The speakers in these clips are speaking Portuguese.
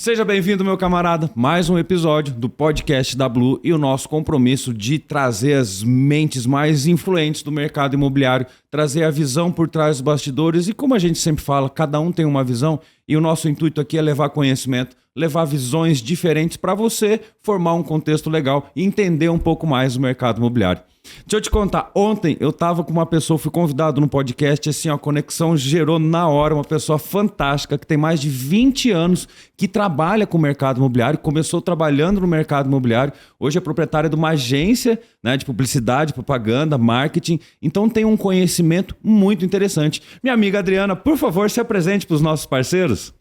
Seja bem-vindo, meu camarada. Mais um episódio do podcast da Blue e o nosso compromisso de trazer as mentes mais influentes do mercado imobiliário, trazer a visão por trás dos bastidores e, como a gente sempre fala, cada um tem uma visão e o nosso intuito aqui é levar conhecimento, levar visões diferentes para você formar um contexto legal e entender um pouco mais o mercado imobiliário. Deixa eu te contar, ontem eu tava com uma pessoa, fui convidado no podcast, assim, a conexão gerou na hora, uma pessoa fantástica, que tem mais de 20 anos, que trabalha com o mercado imobiliário, começou trabalhando no mercado imobiliário, hoje é proprietária de uma agência, né, de publicidade, propaganda, marketing, então tem um conhecimento muito interessante. Minha amiga Adriana, por favor, se apresente para os nossos parceiros.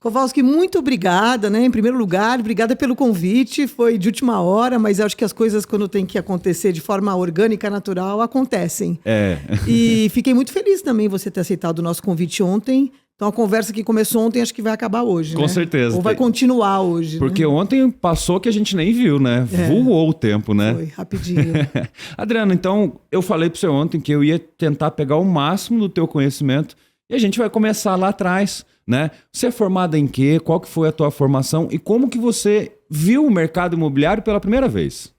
Kowalski, muito obrigada, né? Em primeiro lugar, obrigada pelo convite. Foi de última hora, mas acho que as coisas, quando tem que acontecer de forma orgânica, natural, acontecem. E fiquei muito feliz também você ter aceitado o nosso convite ontem. Então, a conversa que começou ontem, acho que vai acabar hoje, Com certeza. Ou vai continuar hoje. Porque né? Ontem passou que a gente nem viu, né? Voou o tempo, né? Foi, rapidinho. Adriana, então, eu falei para você ontem que eu ia tentar pegar o máximo do teu conhecimento e a gente vai começar lá atrás, né? Você é formada em quê? Qual que foi a tua formação? E como que você viu o mercado imobiliário pela primeira vez?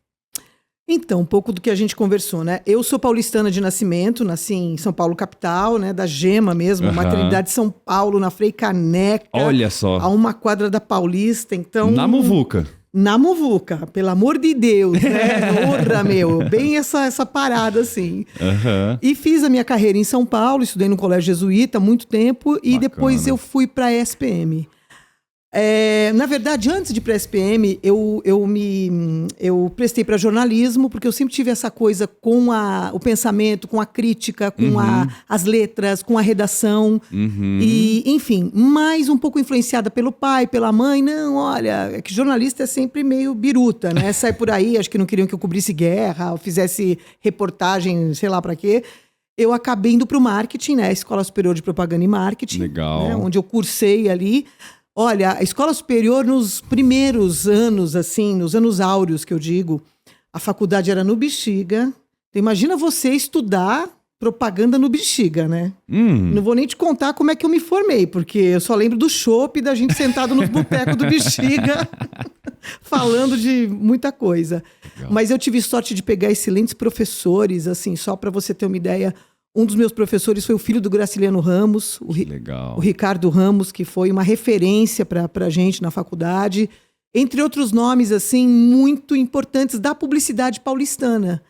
Então, um pouco do que a gente conversou, né? Eu sou paulistana de nascimento, nasci em São Paulo, capital, né? Da Gema mesmo, maternidade de São Paulo, na Frei Caneca. Olha só. A uma quadra da Paulista, então... Na Muvuca. Na Muvuca, pelo amor de Deus, né? Porra, meu, bem essa parada, assim. E fiz a minha carreira em São Paulo, estudei no colégio jesuíta há muito tempo, e depois eu fui para a SPM. Na verdade, antes de ir para a SPM, eu prestei para jornalismo, porque eu sempre tive essa coisa com o pensamento, com a crítica, com as letras, com a redação. E, enfim, mais um pouco influenciada pelo pai, pela mãe. Não, olha, é que jornalista é sempre meio biruta, né? Sai por aí, acho que não queriam que eu cobrisse guerra, ou fizesse reportagem, sei lá para quê. Eu acabei indo para o marketing, né? Escola Superior de Propaganda e Marketing. Legal. Né? Onde eu cursei ali. Olha, a escola superior nos primeiros anos, assim, nos anos áureos que eu digo, a faculdade era no Bexiga. Então, imagina você estudar propaganda no Bexiga, né? Não vou nem te contar como é que eu me formei, porque eu só lembro do chopp, da gente sentado nos botecos do Bexiga, falando de muita coisa. Legal. Mas eu tive sorte de pegar excelentes professores, assim, só para você ter uma ideia. Um dos meus professores foi o filho do Graciliano Ramos, o Ricardo Ramos, que foi uma referência para a gente na faculdade. Entre outros nomes, assim, muito importantes da publicidade paulistana.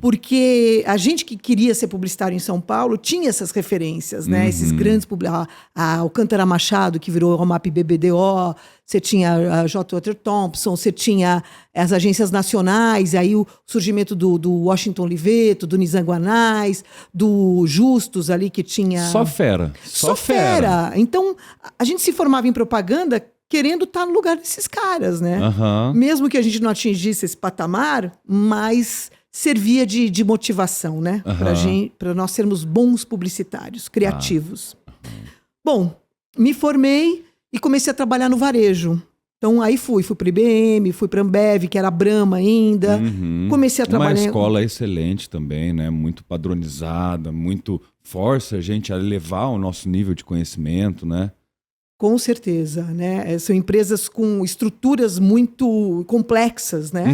Porque a gente que queria ser publicitário em São Paulo tinha essas referências, né? Esses grandes... Alcântara Machado, que virou Romap BBDO, você tinha a J. Walter Thompson, você tinha as agências nacionais, aí o surgimento do Washington Oliveto, do Nizanguanais, do Justus ali, que tinha... Só fera. Então, a gente se formava em propaganda querendo estar no lugar desses caras, né? Mesmo que a gente não atingisse esse patamar, mas servia de motivação, né? Para nós sermos bons publicitários, criativos. Bom, me formei e comecei a trabalhar no varejo. Então, aí fui para o IBM, fui para a Ambev, que era a Brahma ainda. Comecei a trabalhar... Uma escola excelente também, né? Muito padronizada, muito força a gente a elevar o nosso nível de conhecimento, né? Com certeza, né? São empresas com estruturas muito complexas, né?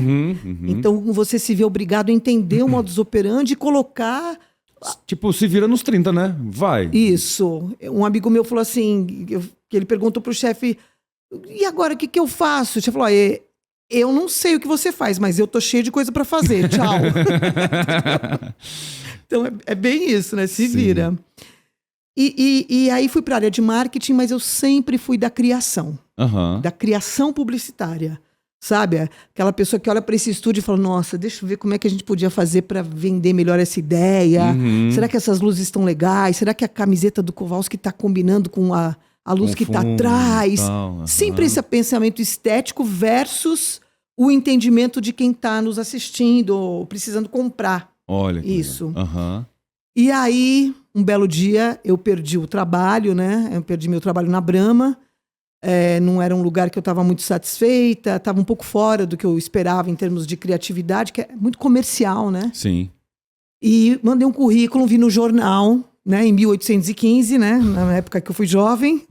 Então, você se vê obrigado a entender o modus operandi e colocar... Tipo, se vira nos 30, né? Vai. Isso. Um amigo meu falou assim, que ele perguntou pro chefe, e agora, o que eu faço? O chefe falou, eu não sei o que você faz, mas eu tô cheio de coisa para fazer, tchau. Então, é bem isso, né? Se vira. E aí fui para a área de marketing, mas eu sempre fui da criação. Da criação publicitária. Sabe? Aquela pessoa que olha para esse estúdio e fala, nossa, deixa eu ver como é que a gente podia fazer para vender melhor essa ideia. Será que essas luzes estão legais? Será que a camiseta do Kowalski está combinando com a luz que está atrás? Sempre esse pensamento estético versus o entendimento de quem está nos assistindo ou precisando comprar. Olha. Isso. E aí, um belo dia, eu perdi o trabalho, né? Eu perdi meu trabalho na Brahma. Não era um lugar que eu estava muito satisfeita, estava um pouco fora do que eu esperava em termos de criatividade, que é muito comercial, né? Sim. E mandei um currículo, vi no jornal, né, em 1815, né, na época que eu fui jovem.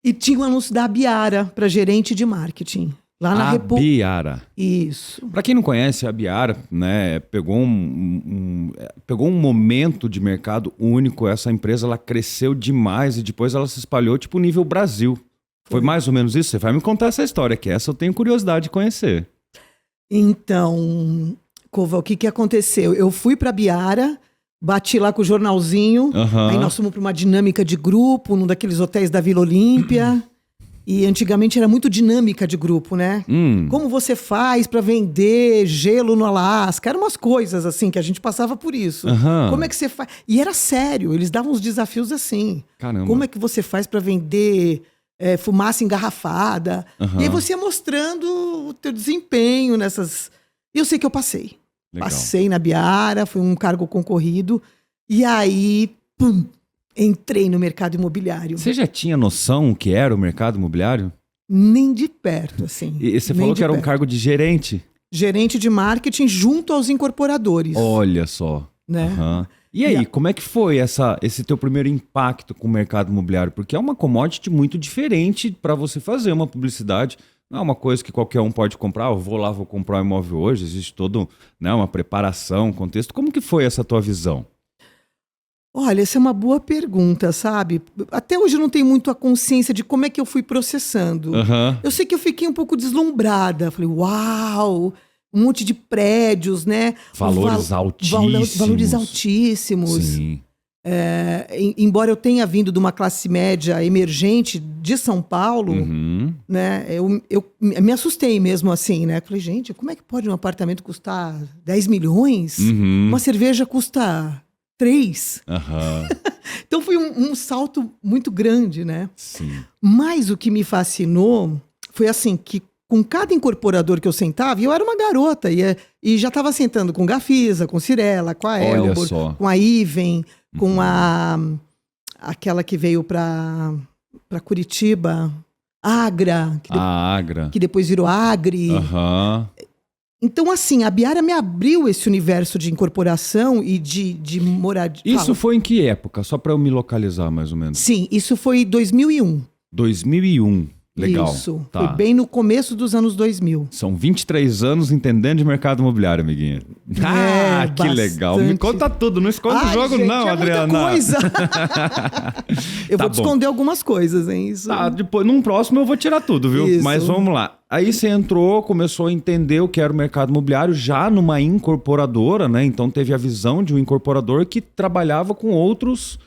E tinha um anúncio da Abiara para gerente de marketing. Lá na Abiara. Isso. Para quem não conhece, a Abiara, né, pegou um momento de mercado único. Essa empresa, ela cresceu demais e depois ela se espalhou tipo nível Brasil. Foi mais ou menos isso? Você vai me contar essa história, que essa eu tenho curiosidade de conhecer. Então, Cova, o que aconteceu? Eu fui para a Abiara, bati lá com o jornalzinho, aí nós fomos para uma dinâmica de grupo, num daqueles hotéis da Vila Olímpia. E antigamente era muito dinâmica de grupo, né? Como você faz para vender gelo no Alasca? Eram umas coisas assim que a gente passava por isso. Como é que você faz? E era sério, eles davam uns desafios assim. Caramba. Como é que você faz para vender fumaça engarrafada? E aí você ia mostrando o teu desempenho nessas... E eu sei que eu passei. Legal. Passei na Abiara, foi um cargo concorrido. E aí, pum! Entrei no mercado imobiliário. Você já tinha noção o que era o mercado imobiliário? Nem de perto, assim. E você falou que era um cargo de gerente? Gerente de marketing junto aos incorporadores. Olha só. Né? E aí, como é que foi esse teu primeiro impacto com o mercado imobiliário? Porque é uma commodity muito diferente para você fazer uma publicidade. Não é uma coisa que qualquer um pode comprar. Eu vou lá, vou comprar um imóvel hoje. Existe toda uma preparação, um contexto. Como que foi essa tua visão? Olha, essa é uma boa pergunta, sabe? Até hoje eu não tenho muito a consciência de como é que eu fui processando. Eu sei que eu fiquei um pouco deslumbrada. Falei, uau, um monte de prédios, né? Valores altíssimos. Valores altíssimos. Sim. Embora eu tenha vindo de uma classe média emergente de São Paulo, né? Eu me assustei mesmo assim, né? Falei, gente, como é que pode um apartamento custar 10 milhões? Uma cerveja custa 3. Então foi um salto muito grande, né? Sim. Mas o que me fascinou foi assim, que com cada incorporador que eu sentava, e eu era uma garota, e já estava sentando com Gafisa, com Cirela, com a Elbor, com a Iven, com aquela que veio para Curitiba, Agra, que depois virou Agri. Então, assim, a Abiara me abriu esse universo de incorporação e de moradia. Isso foi em que época? Só para eu me localizar, mais ou menos. Sim, isso foi 2001. 2001. Legal. Isso, foi bem no começo dos anos 2000. São 23 anos entendendo de mercado imobiliário, amiguinha. Que legal. Me conta tudo, não esconde o jogo, gente, não, Adriana. Muita coisa. Eu vou te esconder algumas coisas, hein? Isso. Tá, depois, num próximo eu vou tirar tudo, viu? Isso. Mas vamos lá. Aí você entrou, começou a entender o que era o mercado imobiliário já numa incorporadora, né? Então teve a visão de um incorporador que trabalhava com outros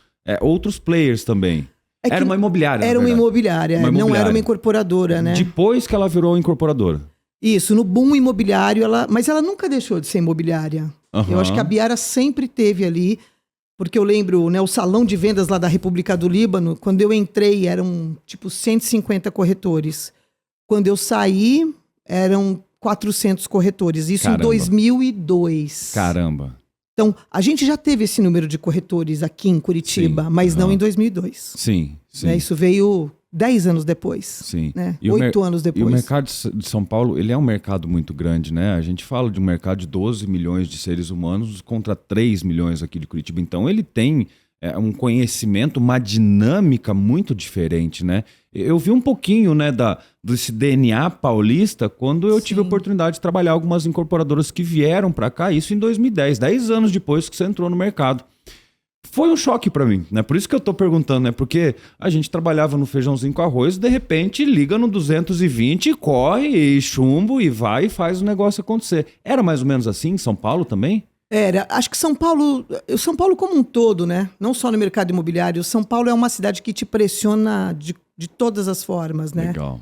players também. Era uma imobiliária. Era uma imobiliária, não era uma incorporadora, né? Depois que ela virou incorporadora. Isso, no boom imobiliário, mas ela nunca deixou de ser imobiliária. Eu acho que a Abiara sempre teve ali, porque eu lembro, né, o salão de vendas lá da República do Líbano, quando eu entrei, eram tipo 150 corretores. Quando eu saí, eram 400 corretores. Isso em 2002. Caramba. Então, a gente já teve esse número de corretores aqui em Curitiba, mas não em 2002. Sim. Né? Isso veio 10 anos depois. Sim. Né? 8 anos depois. E o mercado de São Paulo, ele é um mercado muito grande, né? A gente fala de um mercado de 12 milhões de seres humanos contra 3 milhões aqui de Curitiba. Então, ele tem um conhecimento, uma dinâmica muito diferente, né? Eu vi um pouquinho, né, desse DNA paulista quando eu tive a oportunidade de trabalhar algumas incorporadoras que vieram para cá, isso em 2010, 10 anos depois que você entrou no mercado. Foi um choque para mim, né? Por isso que eu tô perguntando, né? Porque a gente trabalhava no feijãozinho com arroz, de repente liga no 220, corre e chumbo e vai e faz o negócio acontecer. Era mais ou menos assim em São Paulo também? Era. Acho que São Paulo como um todo, né? Não só no mercado imobiliário. São Paulo é uma cidade que te pressiona de todas as formas, né? Legal.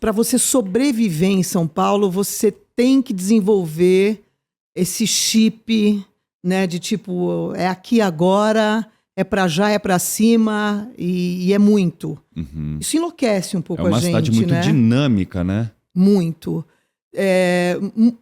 Para você sobreviver em São Paulo, você tem que desenvolver esse chip, né? De tipo, é aqui agora, é para já, é para cima e é muito. Isso enlouquece um pouco a gente, né? É uma cidade muito dinâmica, né? Muito.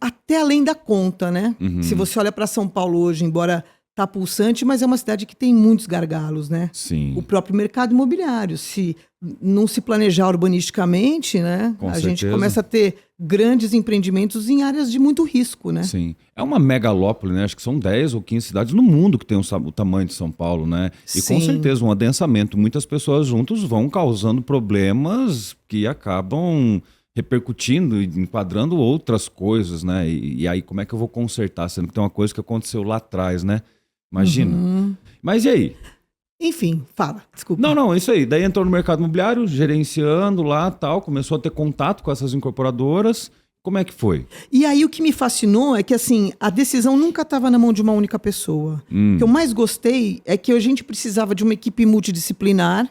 Até além da conta, né? Se você olha para São Paulo hoje, embora tá pulsante, mas é uma cidade que tem muitos gargalos, né? Sim. O próprio mercado imobiliário, se não se planejar urbanisticamente, né? Com a gente certeza. começa a ter grandes empreendimentos em áreas de muito risco, né? Sim. É uma megalópole, né? Acho que são 10 ou 15 cidades no mundo que tem o tamanho de São Paulo, né? E com Sim. certeza um adensamento, muitas pessoas juntos vão causando problemas que acabam repercutindo e enquadrando outras coisas, né? E aí como é que eu vou consertar? Sendo que tem uma coisa que aconteceu lá atrás, né? Imagina. Mas e aí? Enfim, fala, desculpa. Não, isso aí. Daí entrou no mercado imobiliário, gerenciando lá, tal, começou a ter contato com essas incorporadoras. Como é que foi? E aí o que me fascinou é que assim, a decisão nunca estava na mão de uma única pessoa. O que eu mais gostei é que a gente precisava de uma equipe multidisciplinar,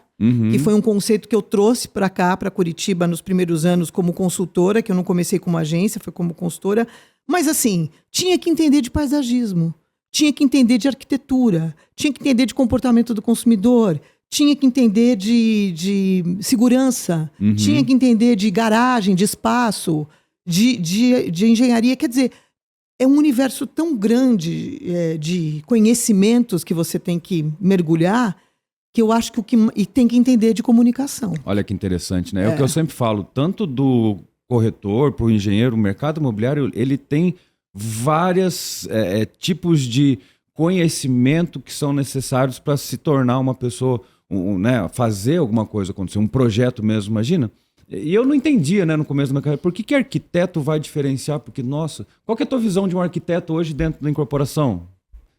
que foi um conceito que eu trouxe para cá, para Curitiba, nos primeiros anos como consultora, que eu não comecei como agência, foi como consultora. Mas assim, tinha que entender de paisagismo, tinha que entender de arquitetura, tinha que entender de comportamento do consumidor, tinha que entender de segurança, tinha que entender de garagem, de espaço, de engenharia. Quer dizer, é um universo tão grande de conhecimentos que você tem que mergulhar, que eu acho que e tem que entender de comunicação. Olha que interessante, né? É o que eu sempre falo, tanto do corretor para o engenheiro, o mercado imobiliário, ele tem vários tipos de conhecimento que são necessários para se tornar uma pessoa, né, fazer alguma coisa acontecer, um projeto mesmo, imagina? E eu não entendia, né, no começo da minha carreira, por que arquiteto vai diferenciar? Porque, nossa, qual que é a tua visão de um arquiteto hoje dentro da incorporação?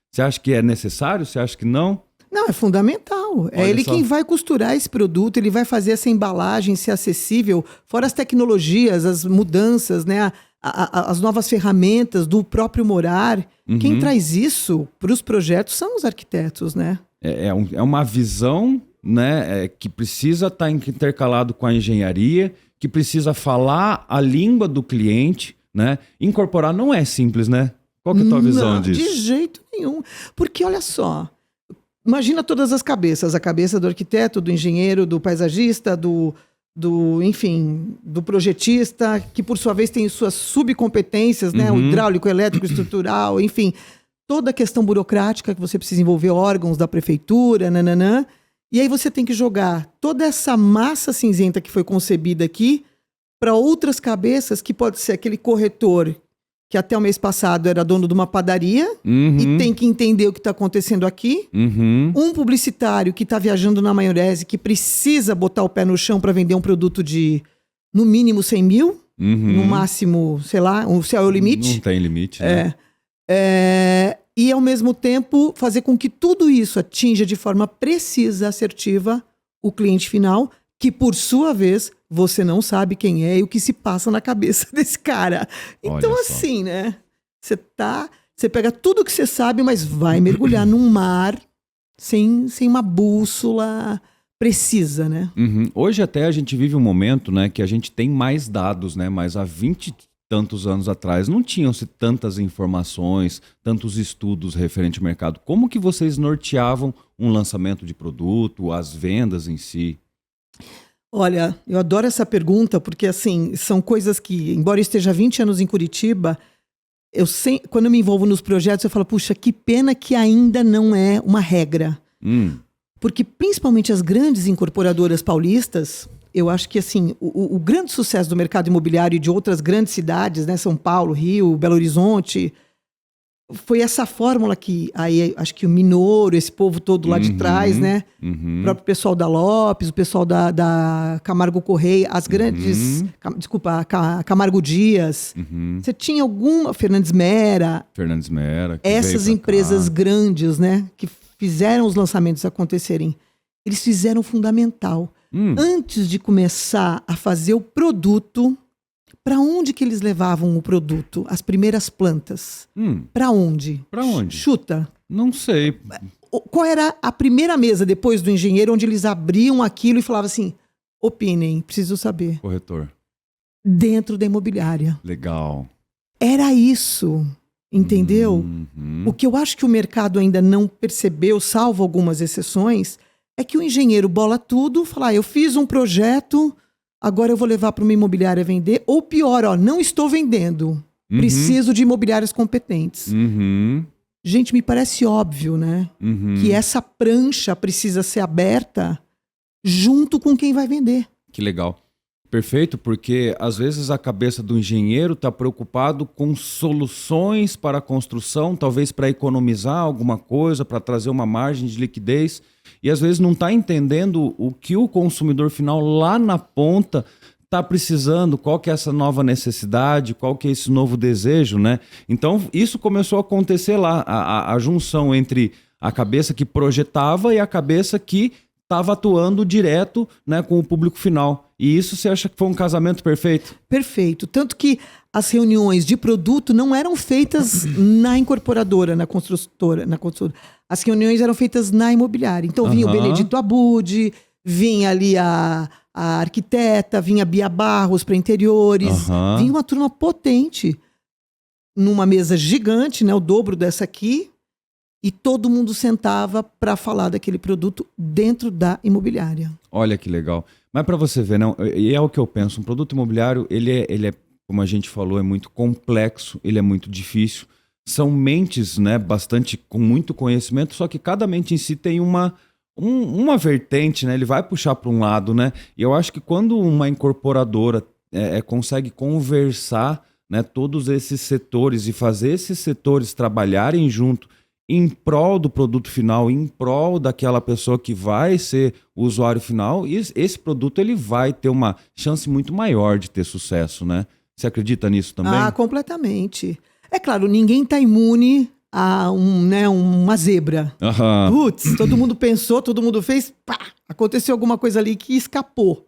Você acha que é necessário? Você acha que não? Não, é fundamental. É ele quem vai costurar esse produto, ele vai fazer essa embalagem ser acessível, fora as tecnologias, as mudanças, né, as novas ferramentas do próprio morar. Quem traz isso para os projetos são os arquitetos, né? É uma visão, né, que precisa estar intercalado com a engenharia, que precisa falar a língua do cliente, né? Incorporar não é simples, né? Qual que é a tua visão disso? De jeito nenhum. Porque olha só, imagina todas as cabeças, a cabeça do arquiteto, do engenheiro, do paisagista, enfim, do projetista, que por sua vez tem suas subcompetências, né? O hidráulico, elétrico, estrutural, enfim, toda a questão burocrática que você precisa envolver órgãos da prefeitura, nananã. E aí você tem que jogar toda essa massa cinzenta que foi concebida aqui para outras cabeças, que pode ser aquele corretor que até o mês passado era dono de uma padaria e tem que entender o que está acontecendo aqui. Um publicitário que está viajando na maionese, que precisa botar o pé no chão para vender um produto de, no mínimo, 100 mil. No máximo, sei lá, o céu é o limite. Não tem limite, né? E, ao mesmo tempo, fazer com que tudo isso atinja de forma precisa, assertiva, o cliente final, que, por sua vez, você não sabe quem é e o que se passa na cabeça desse cara. Então, assim, né? Você pega tudo que você sabe, mas vai mergulhar num mar sem uma bússola precisa, né? Hoje até a gente vive um momento, né, que a gente tem mais dados, né? Mas há 20 e tantos anos atrás não tinham-se tantas informações, tantos estudos referente ao mercado. Como que vocês norteavam um lançamento de produto, as vendas em si? Olha, eu adoro essa pergunta, porque assim, são coisas que, embora eu esteja há 20 anos em Curitiba, quando eu me envolvo nos projetos, eu falo, puxa, que pena que ainda não é uma regra. Porque principalmente as grandes incorporadoras paulistas, eu acho que assim, o grande sucesso do mercado imobiliário e de outras grandes cidades, né, São Paulo, Rio, Belo Horizonte, foi essa fórmula que aí acho que o Minoro, esse povo todo lá de trás, né? O próprio pessoal da Lopes, o pessoal da Camargo Correia, as grandes, Camargo Dias. Você tinha alguma Fernandes Mera, essas empresas grandes, né, que fizeram os lançamentos acontecerem. Eles fizeram fundamental. Antes de começar a fazer o produto, para onde que eles levavam o produto? As primeiras plantas. Para onde? Para onde? Chuta. Não sei. Qual era a primeira mesa depois do engenheiro onde eles abriam aquilo e falavam assim, opinem, preciso saber. Corretor. Dentro da imobiliária. Legal. Era isso, entendeu? O que eu acho que o mercado ainda não percebeu, salvo algumas exceções, é que o engenheiro bola tudo, fala, eu fiz um projeto, agora eu vou levar para uma imobiliária vender, ou pior, não estou vendendo, preciso de imobiliárias competentes. Gente, me parece óbvio, né? Uhum. Que essa prancha precisa ser aberta junto com quem vai vender. Que legal. Perfeito, porque às vezes a cabeça do engenheiro está preocupado com soluções para a construção, talvez para economizar alguma coisa, para trazer uma margem de liquidez, e às vezes não está entendendo o que o consumidor final lá na ponta está precisando, qual que é essa nova necessidade, qual que é esse novo desejo, né? Então isso começou a acontecer lá, a junção entre a cabeça que projetava e a cabeça que estava atuando direto, né, com o público final. E isso você acha que foi um casamento perfeito? Perfeito. Tanto que as reuniões de produto não eram feitas na incorporadora, na construtora. As reuniões eram feitas na imobiliária. Então vinha o Benedito Abud, vinha ali a arquiteta, vinha a Bia Barros para interiores, vinha uma turma potente numa mesa gigante, né, o dobro dessa aqui, e todo mundo sentava para falar daquele produto dentro da imobiliária. Olha que legal. Mas para você ver, não, e é o que eu penso, um produto imobiliário, ele é, como a gente falou, é muito complexo, ele é muito difícil. São mentes, né, bastante com muito conhecimento, só que cada mente em si tem uma vertente, né? Ele vai puxar para um lado, né? E eu acho que quando uma incorporadora consegue conversar, né, todos esses setores e fazer esses setores trabalharem junto em prol do produto final, em prol daquela pessoa que vai ser o usuário final, e esse produto ele vai ter uma chance muito maior de ter sucesso, né? Você acredita nisso também? Ah, completamente. É claro, ninguém está imune a uma zebra. Putz, todo mundo pensou, todo mundo fez, pá, aconteceu alguma coisa ali que escapou.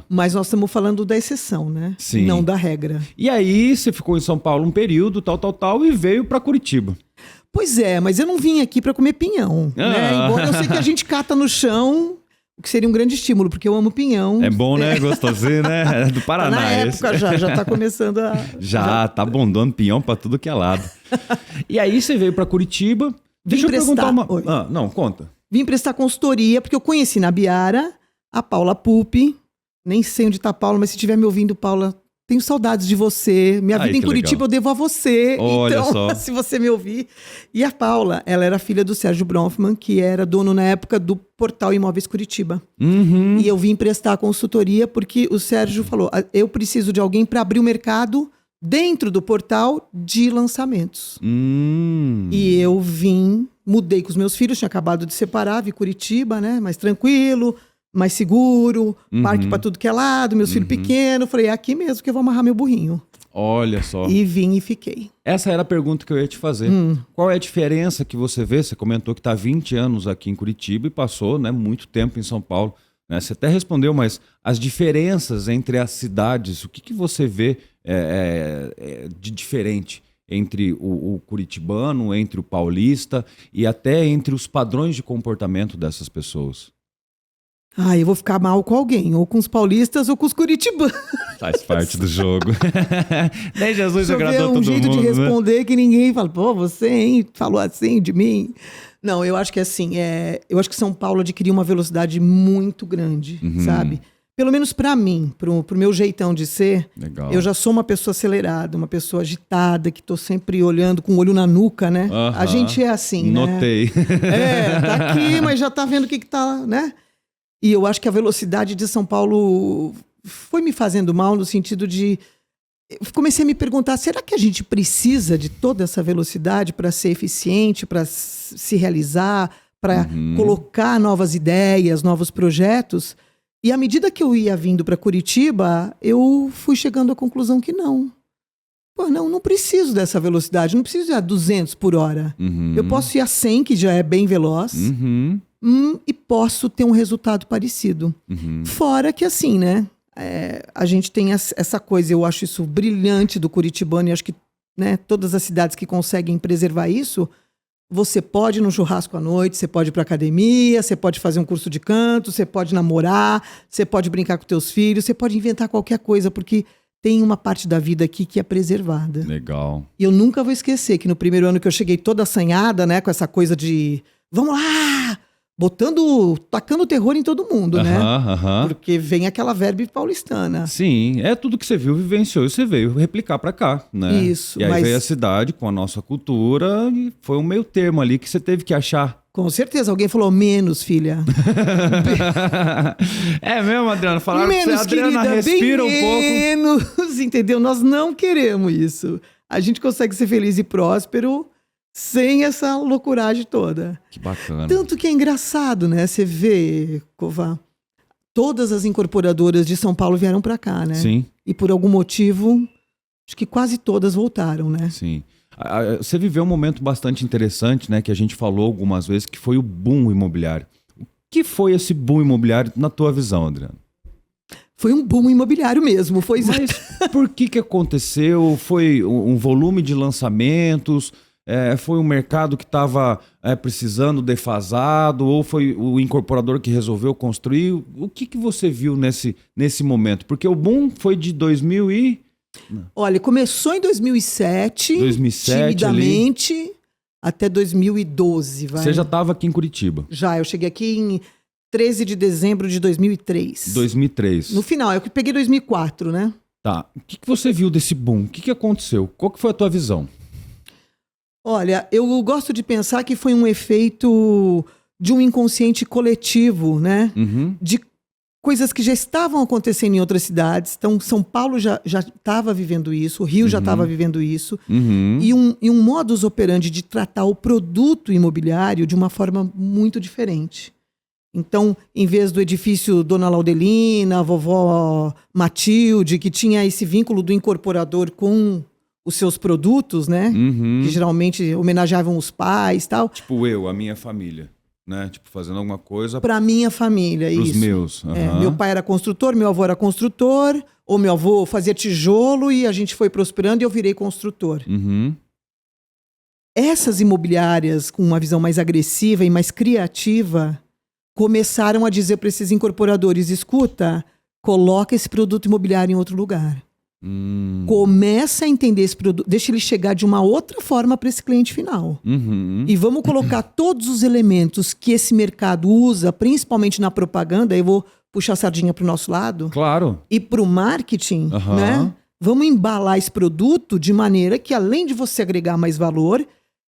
Mas nós estamos falando da exceção, né? Sim. Não da regra. E aí você ficou em São Paulo um período, tal, e veio para Curitiba. Pois é, mas eu não vim aqui para comer pinhão, né? Embora eu sei que a gente cata no chão, o que seria um grande estímulo, porque eu amo pinhão. É bom, né? Gostosinho, né? É do Paraná. Tá na época já tá começando a... Já tá bondando pinhão para tudo que é lado. E aí você veio para Curitiba. Deixa eu perguntar uma... não, conta. Vim prestar consultoria, porque eu conheci na Biara a Paula Pupi. Nem sei onde tá a Paula, mas se estiver me ouvindo, Paula... Tenho saudades de você. Minha vida em Curitiba eu devo a você. Olha então, só. Se você me ouvir. E a Paula, ela era filha do Sérgio Bronfman, que era dono na época do portal Imóveis Curitiba. E eu vim prestar a consultoria porque o Sérgio falou, eu preciso de alguém para abrir o mercado dentro do portal de lançamentos. E eu mudei com os meus filhos, tinha acabado de separar, vi Curitiba, né? Mais tranquilo, mais seguro, parque para tudo que é lado, meus filhos pequenos. Falei, é aqui mesmo que eu vou amarrar meu burrinho. Olha só. E vim e fiquei. Essa era a pergunta que eu ia te fazer. Qual é a diferença que você vê? Você comentou que está há 20 anos aqui em Curitiba e passou, né, muito tempo em São Paulo. Né? Você até respondeu, mas as diferenças entre as cidades, o que você vê de diferente entre o curitibano, entre o paulista e até entre os padrões de comportamento dessas pessoas? Eu vou ficar mal com alguém, ou com os paulistas ou com os curitibanos. Faz parte do jogo. Nem Jesus agradou todo mundo. Um jeito de responder, né? Que ninguém fala, pô, você, hein, falou assim de mim. Não, eu acho que assim, eu acho que São Paulo adquiriu uma velocidade muito grande, sabe? Pelo menos para mim, pro meu jeitão de ser. Legal. Eu já sou uma pessoa acelerada, uma pessoa agitada, que tô sempre olhando com o olho na nuca, né? A gente é assim, Notei. né? Tá aqui, mas já tá vendo o que tá, né? E eu acho que a velocidade de São Paulo foi me fazendo mal no sentido de... Eu comecei a me perguntar, será que a gente precisa de toda essa velocidade para ser eficiente, para se realizar, para colocar novas ideias, novos projetos? E à medida que eu ia vindo para Curitiba, eu fui chegando à conclusão que não. Pô, não preciso dessa velocidade, não preciso ir a 200 por hora. Eu posso ir a 100, que já é bem veloz. E posso ter um resultado parecido. Fora que assim, né? A gente tem essa coisa, eu acho isso brilhante do curitibano, e acho que, né, todas as cidades que conseguem preservar isso, você pode ir num churrasco à noite, você pode ir pra academia, você pode fazer um curso de canto, você pode namorar, você pode brincar com teus filhos, você pode inventar qualquer coisa, porque tem uma parte da vida aqui que é preservada. Legal. E eu nunca vou esquecer que no primeiro ano que eu cheguei toda assanhada, né, com essa coisa de vamos lá, tacando terror em todo mundo, né? Aham. Porque vem aquela verbe paulistana. Sim, é tudo que você viu, vivenciou e você veio replicar pra cá, né? Isso, E aí mas- veio a cidade com a nossa cultura e foi um meio termo ali que você teve que achar. Com certeza, alguém falou menos, filha. É mesmo, Adriana? Falaram Menos, pra você, Adriana, querida, respira bem um pouco. menos, entendeu? Nós não queremos isso. A gente consegue ser feliz e próspero sem essa loucuragem toda. Que bacana. Tanto que é engraçado, né? Você vê, Cová, todas as incorporadoras de São Paulo vieram para cá, né? Sim, E por algum motivo, acho que quase todas voltaram, né? sim. Você viveu um momento bastante interessante, né? Que a gente falou algumas vezes, que foi o boom imobiliário. O que foi esse boom imobiliário na tua visão, Adriana? Foi um boom imobiliário mesmo. Foi Mas por que aconteceu? Foi um volume de lançamentos? Foi um mercado que estava precisando defasado? Ou foi o incorporador que resolveu construir? O que você viu nesse momento? Porque o boom foi de 2000 e... Olha, começou em 2007, 2007 timidamente, até 2012, vai. Você já estava aqui em Curitiba. Já, eu cheguei aqui em 13 de dezembro de 2003. 2003. No final, eu peguei 2004, né? Tá. O que você viu desse boom? O que aconteceu? Qual que foi a tua visão? Olha, eu gosto de pensar que foi um efeito de um inconsciente coletivo, né? Uhum. De coisas que já estavam acontecendo em outras cidades. Então, São Paulo já estava vivendo isso, o Rio já estava vivendo isso. Uhum. E um modus operandi de tratar o produto imobiliário de uma forma muito diferente. Então, em vez do edifício Dona Laudelina, vovó Matilde, que tinha esse vínculo do incorporador com os seus produtos, né? Uhum. Que geralmente homenageavam os pais e tal. Tipo a minha família, né? Tipo, fazendo alguma coisa Para minha família, pros isso. meus. Aham. Meu pai era construtor, meu avô era construtor, ou meu avô fazia tijolo e a gente foi prosperando e eu virei construtor. Uhum. Essas imobiliárias com uma visão mais agressiva e mais criativa começaram a dizer para esses incorporadores, escuta, coloca esse produto imobiliário em outro lugar. Começa a entender esse produto, deixa ele chegar de uma outra forma para esse cliente final. Uhum. E vamos colocar todos os elementos que esse mercado usa, principalmente na propaganda, eu vou puxar a sardinha para o nosso lado, Claro. e para o marketing, Aham. né? Vamos embalar esse produto de maneira que, além de você agregar mais valor,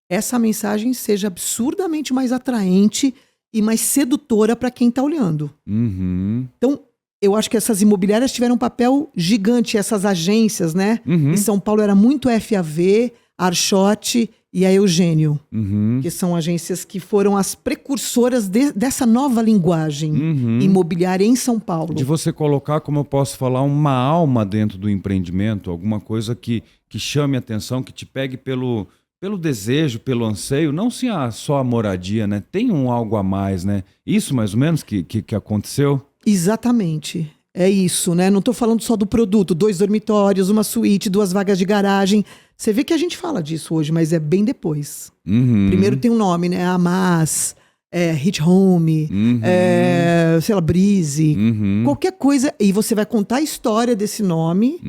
essa mensagem seja absurdamente mais atraente e mais sedutora para quem está olhando. Uhum. Então, eu acho que essas imobiliárias tiveram um papel gigante, essas agências, né? Uhum. Em São Paulo era muito FAV, Arshot e a Eugênio, Uhum. que são agências que foram as precursoras dessa nova linguagem imobiliária em São Paulo. De você colocar, como eu posso falar, uma alma dentro do empreendimento, alguma coisa que chame a atenção, que te pegue pelo desejo, pelo anseio, não só a moradia, né? Tem algo a mais, né? Isso mais ou menos que aconteceu? Exatamente. É isso, né? Não estou falando só do produto, 2 dormitórios, uma suíte, 2 vagas de garagem. Você vê que a gente fala disso hoje, mas é bem depois. Uhum. Primeiro tem um nome, né? Amas, Hit Home, sei lá, Breeze. Qualquer coisa. E você vai contar a história desse nome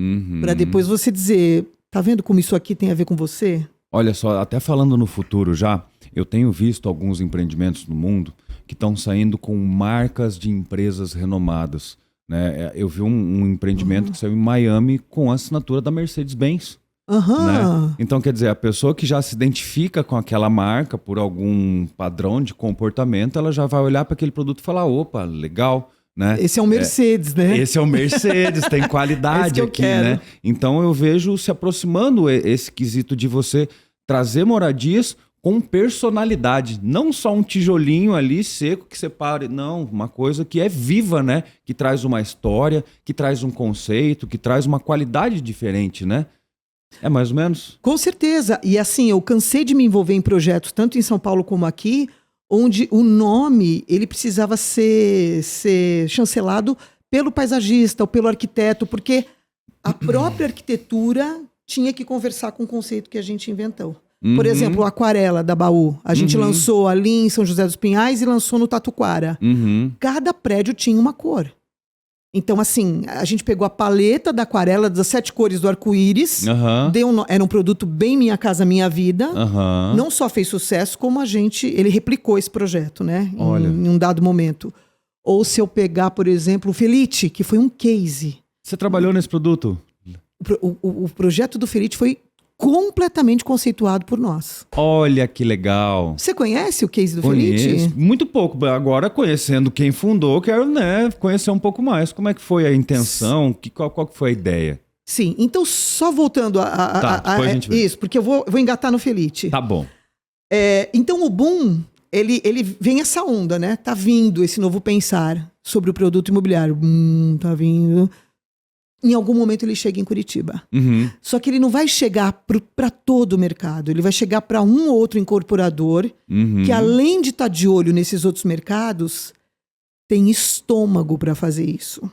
para depois você dizer, tá vendo como isso aqui tem a ver com você? Olha só, até falando no futuro já, eu tenho visto alguns empreendimentos no mundo que estão saindo com marcas de empresas renomadas, né? Eu vi um empreendimento que saiu em Miami com a assinatura da Mercedes-Benz. Né? Então, quer dizer, a pessoa que já se identifica com aquela marca por algum padrão de comportamento, ela já vai olhar para aquele produto e falar, opa, legal. Né? Esse é o Mercedes, né? Esse é o Mercedes, tem qualidade Esse que eu aqui, quero. né? Então eu vejo se aproximando esse quesito de você trazer moradias com personalidade, não só um tijolinho ali seco que separe, não, uma coisa que é viva, né? Que traz uma história, que traz um conceito, que traz uma qualidade diferente, né? É mais ou menos? Com certeza. E assim, eu cansei de me envolver em projetos, tanto em São Paulo como aqui, onde o nome ele precisava ser chancelado pelo paisagista ou pelo arquiteto, porque a própria arquitetura tinha que conversar com o conceito que a gente inventou. Por exemplo, a Aquarela da Baú. A gente lançou ali em São José dos Pinhais e lançou no Tatuquara. Cada prédio tinha uma cor. Então, assim, a gente pegou a paleta da aquarela das 7 cores do arco-íris, era um produto bem Minha Casa Minha Vida. Não só fez sucesso, como ele replicou esse projeto, né? Em um dado momento. Ou se eu pegar, por exemplo, o Felite, que foi um case. Você trabalhou nesse produto? O projeto do Felite foi completamente conceituado por nós. Olha que legal. Você conhece o case do Felite? Muito pouco. Agora, conhecendo quem fundou, quero conhecer um pouco mais. Como é que foi a intenção? Qual que foi a ideia? Sim, então só voltando depois a gente vê. Isso, porque eu vou engatar no Felite. Tá bom. Então o boom, ele vem essa onda, né? Tá vindo esse novo pensar sobre o produto imobiliário. Tá vindo. Em algum momento ele chega em Curitiba. Só que ele não vai chegar para todo o mercado. Ele vai chegar para um ou outro incorporador que, além de estar de olho nesses outros mercados, tem estômago para fazer isso.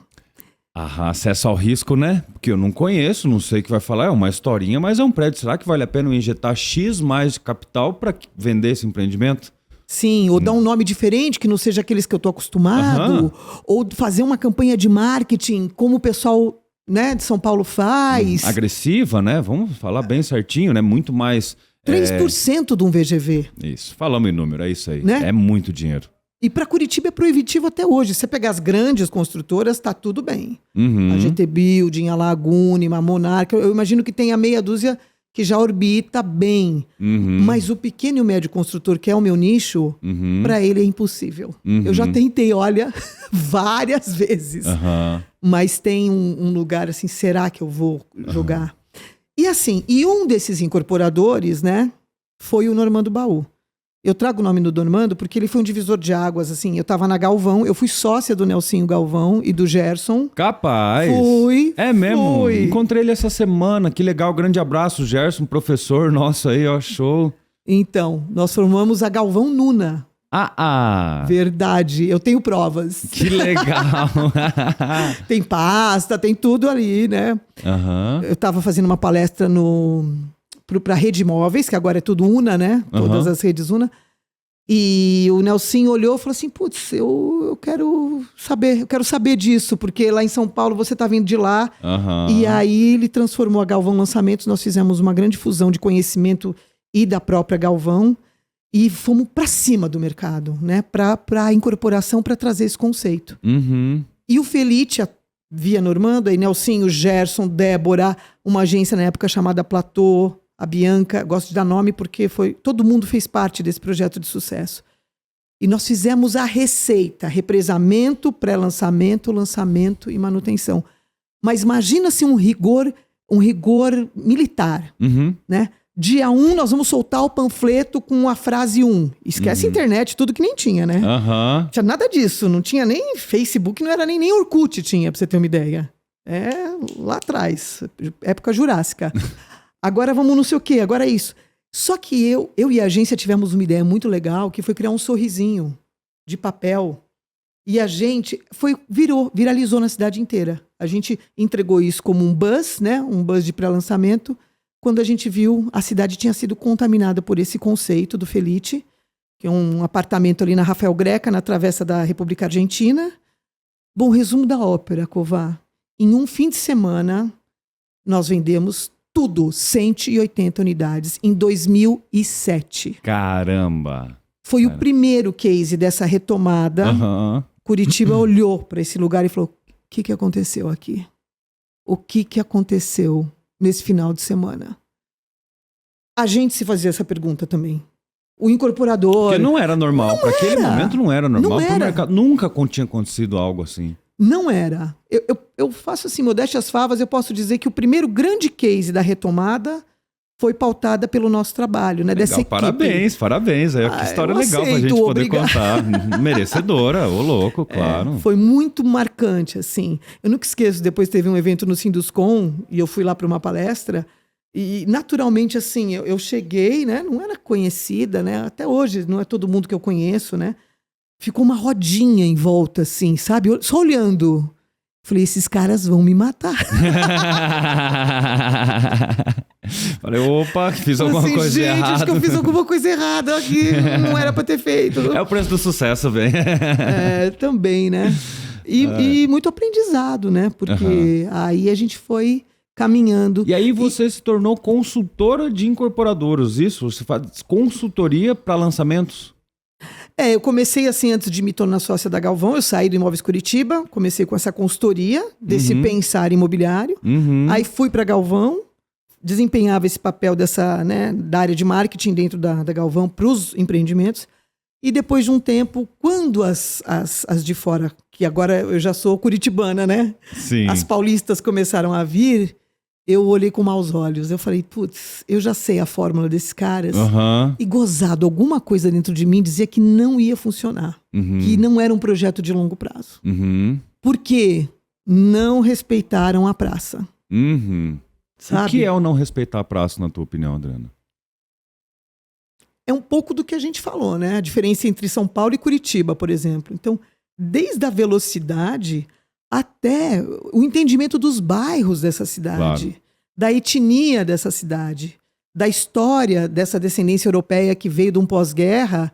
Acesso ao risco, né? Porque eu não conheço, não sei o que vai falar. É uma historinha, mas é um prédio. Será que vale a pena eu injetar X mais de capital para vender esse empreendimento? Sim, ou dar um nome diferente, que não seja aqueles que eu estou acostumado. Ou fazer uma campanha de marketing, como o pessoal... né, de São Paulo faz. Agressiva, né? Vamos falar bem certinho, né? Muito mais... 3% de um VGV. Isso, falamos em número, é isso aí. Né? É muito dinheiro. E para Curitiba é proibitivo até hoje. Se você pegar as grandes construtoras, tá tudo bem. A GT Building, a Lagune, a Monarca, eu imagino que tem a meia dúzia que já orbita bem. Mas o pequeno e o médio construtor, que é o meu nicho, para ele é impossível. Eu já tentei, olha, várias vezes. Mas tem um lugar assim, será que eu vou jogar? E assim, um desses incorporadores, né, foi o Normando Baú. Eu trago o nome do Normando porque ele foi um divisor de águas, assim. Eu tava na Galvão, eu fui sócia do Nelsinho Galvão e do Gerson. Capaz! Fui. É mesmo? Fui. Encontrei ele essa semana, que legal, grande abraço, Gerson, professor nosso aí, ó, show. Então, nós formamos a Galvão Nuna. Verdade, eu tenho provas. Que legal! Tem pasta, tem tudo ali, né? Eu tava fazendo uma palestra para a Rede Imóveis, que agora é tudo Una, né? Todas as redes Una. E o Nelsinho olhou e falou assim, putz, eu quero saber disso, porque lá em São Paulo você tá vindo de lá. E aí ele transformou a Galvão Lançamentos, nós fizemos uma grande fusão de conhecimento e da própria Galvão, e fomos para cima do mercado, né? Para a incorporação, para trazer esse conceito. E o Felite, via Normando, aí Nelsinho, Gerson, Débora, uma agência na época chamada Platô, a Bianca, gosto de dar nome porque todo mundo fez parte desse projeto de sucesso. E nós fizemos a receita, represamento, pré-lançamento, lançamento e manutenção. Mas imagina-se um rigor militar, né? Dia 1, nós vamos soltar o panfleto com a frase 1. Esquece internet, tudo que nem tinha, né? Não tinha nada disso, não tinha nem Facebook, não era nem Orkut tinha, pra você ter uma ideia. Lá atrás, época jurássica. Agora vamos não sei o quê, agora é isso. Só que eu e a agência tivemos uma ideia muito legal, que foi criar um sorrisinho de papel. E a gente viralizou na cidade inteira. A gente entregou isso como um buzz, né? Um buzz de pré-lançamento. Quando a gente viu, a cidade tinha sido contaminada por esse conceito do Felite, que é um apartamento ali na Rafael Greca, na travessa da República Argentina. Bom, resumo da ópera, Cová. Em um fim de semana, nós vendemos tudo, 180 unidades, em 2007. Caramba! Foi o primeiro case dessa retomada. Curitiba olhou para esse lugar e falou, o que aconteceu aqui? O que aconteceu nesse final de semana? A gente se fazia essa pergunta também. O incorporador... Porque não era normal. Para aquele momento não era normal. Não era. Pro mercado, nunca tinha acontecido algo assim. Não era. Eu faço assim, modéstia às favas, eu posso dizer que o primeiro grande case da retomada foi pautada pelo nosso trabalho, né? Legal, dessa equipe. Parabéns. Aí, que história legal pra gente poder contar. Merecedora, ô louco, claro. Foi muito marcante, assim. Eu nunca esqueço, depois teve um evento no Sinduscom, e eu fui lá para uma palestra, e naturalmente, assim, eu cheguei, né? Não era conhecida, né? Até hoje, não é todo mundo que eu conheço, né? Ficou uma rodinha em volta, assim, sabe? Só olhando. Falei, esses caras vão me matar. Falei, opa, fiz alguma coisa errada. Acho que eu fiz alguma coisa errada aqui, não era pra ter feito. É o preço do sucesso, velho. Também, né? E muito aprendizado, né? Porque aí a gente foi caminhando. E aí você se tornou consultora de incorporadoras, isso? Você faz consultoria para lançamentos? Eu comecei assim, antes de me tornar sócia da Galvão, eu saí do Imóveis Curitiba, comecei com essa consultoria desse pensar imobiliário. Aí fui para Galvão, desempenhava esse papel dessa, né, da área de marketing dentro da Galvão para os empreendimentos. E depois de um tempo, quando as de fora, que agora eu já sou curitibana, né? Sim. As paulistas começaram a vir, eu olhei com maus olhos. Eu falei, putz, eu já sei a fórmula desses caras. E gozado, alguma coisa dentro de mim dizia que não ia funcionar. Que não era um projeto de longo prazo. Porque não respeitaram a praça. Sabe? O que é o não respeitar a praça, na tua opinião, Adriana? É um pouco do que a gente falou, né? A diferença entre São Paulo e Curitiba, por exemplo. Então, desde a velocidade até o entendimento dos bairros dessa cidade, da etnia dessa cidade, da história dessa descendência europeia que veio de um pós-guerra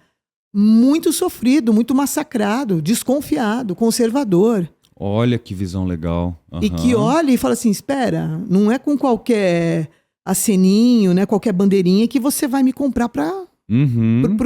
muito sofrido, muito massacrado, desconfiado, conservador. Olha que visão legal. E que olha e fala assim, espera, não é com qualquer aceninho, né, qualquer bandeirinha que você vai me comprar para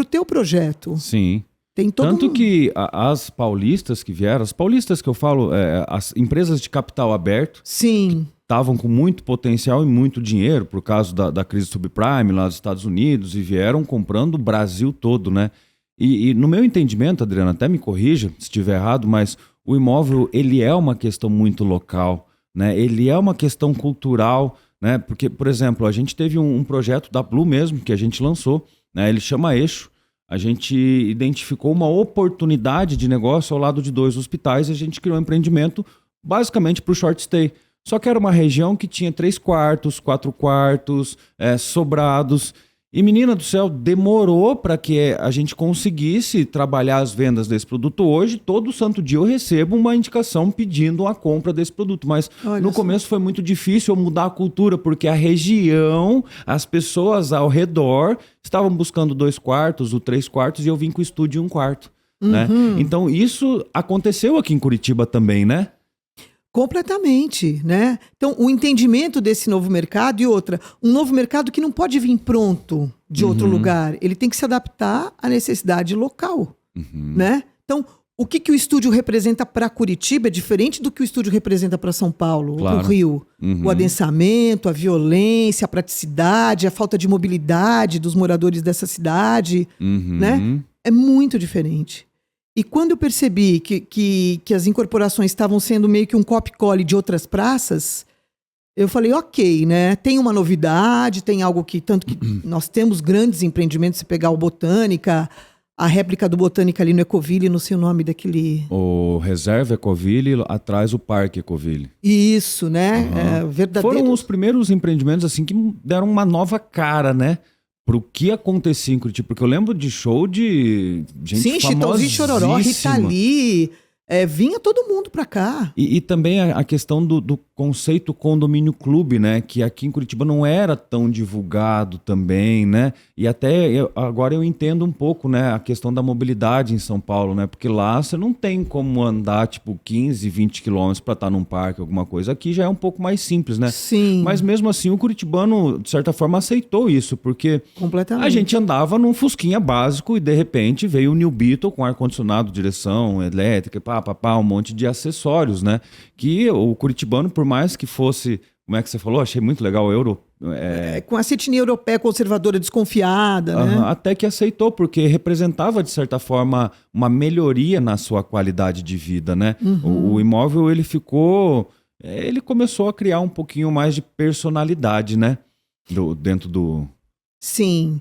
o teu projeto. Sim. Tem todo Tanto que as paulistas que vieram, as paulistas que eu falo, as empresas de capital aberto, sim, estavam com muito potencial e muito dinheiro por causa da crise subprime lá dos Estados Unidos e vieram comprando o Brasil todo, né? E no meu entendimento, Adriana, até me corrija se estiver errado, mas o imóvel, ele é uma questão muito local, né? Ele é uma questão cultural, né? Porque, por exemplo, a gente teve um projeto da Blue mesmo, que a gente lançou, né? Ele chama Eixo. A gente identificou uma oportunidade de negócio ao lado de 2 hospitais e a gente criou um empreendimento basicamente para o short stay. Só que era uma região que tinha 3 quartos, 4 quartos, sobrados. E, menina do céu, demorou para que a gente conseguisse trabalhar as vendas desse produto. Hoje, todo santo dia eu recebo uma indicação pedindo a compra desse produto. Mas no começo foi muito difícil eu mudar a cultura, porque a região, as pessoas ao redor estavam buscando 2 quartos ou 3 quartos e eu vim com o estúdio 1 quarto. Né? Então, isso aconteceu aqui em Curitiba também, né? Completamente, né? Então, o entendimento desse novo mercado e outra, um novo mercado que não pode vir pronto de outro lugar, ele tem que se adaptar à necessidade local, né? Então, o que o estúdio representa para Curitiba é diferente do que o estúdio representa para São Paulo, ou para o Rio. O adensamento, a violência, a praticidade, a falta de mobilidade dos moradores dessa cidade, né? É muito diferente. E quando eu percebi que as incorporações estavam sendo meio que um copy-collie de outras praças, eu falei, ok, né? Tem uma novidade, tem algo que... Tanto que nós temos grandes empreendimentos, se pegar o Botânica, a réplica do Botânica ali no Ecoville, não sei o nome daquele... O Reserva Ecoville, atrás o Parque Ecoville. Isso, né? Verdadeiro... Foram os primeiros empreendimentos assim que deram uma nova cara, né? Pro que acontecia em Curitiba, porque eu lembro de show de gente famosíssima. Sim, Chitãozinho Chororó, Rita Lee, vinha todo mundo pra cá. E também a questão do conceito condomínio clube, né? Que aqui em Curitiba não era tão divulgado também, né? E até agora eu entendo um pouco, né? A questão da mobilidade em São Paulo, né? Porque lá você não tem como andar, tipo, 15, 20 quilômetros para estar num parque, alguma coisa. Aqui já é um pouco mais simples, né? Sim. Mas mesmo assim o curitibano, de certa forma, aceitou isso, porque a gente andava num fusquinha básico e de repente veio o New Beetle com ar-condicionado, direção elétrica, um monte de acessórios, né? Que o curitibano, por mais que fosse, como é que você falou? Achei muito legal o euro. Com essa etnia europeia conservadora desconfiada, né? Até que aceitou, porque representava, de certa forma, uma melhoria na sua qualidade de vida, né? O imóvel, ele ficou... Ele começou a criar um pouquinho mais de personalidade, né? Dentro do... Sim.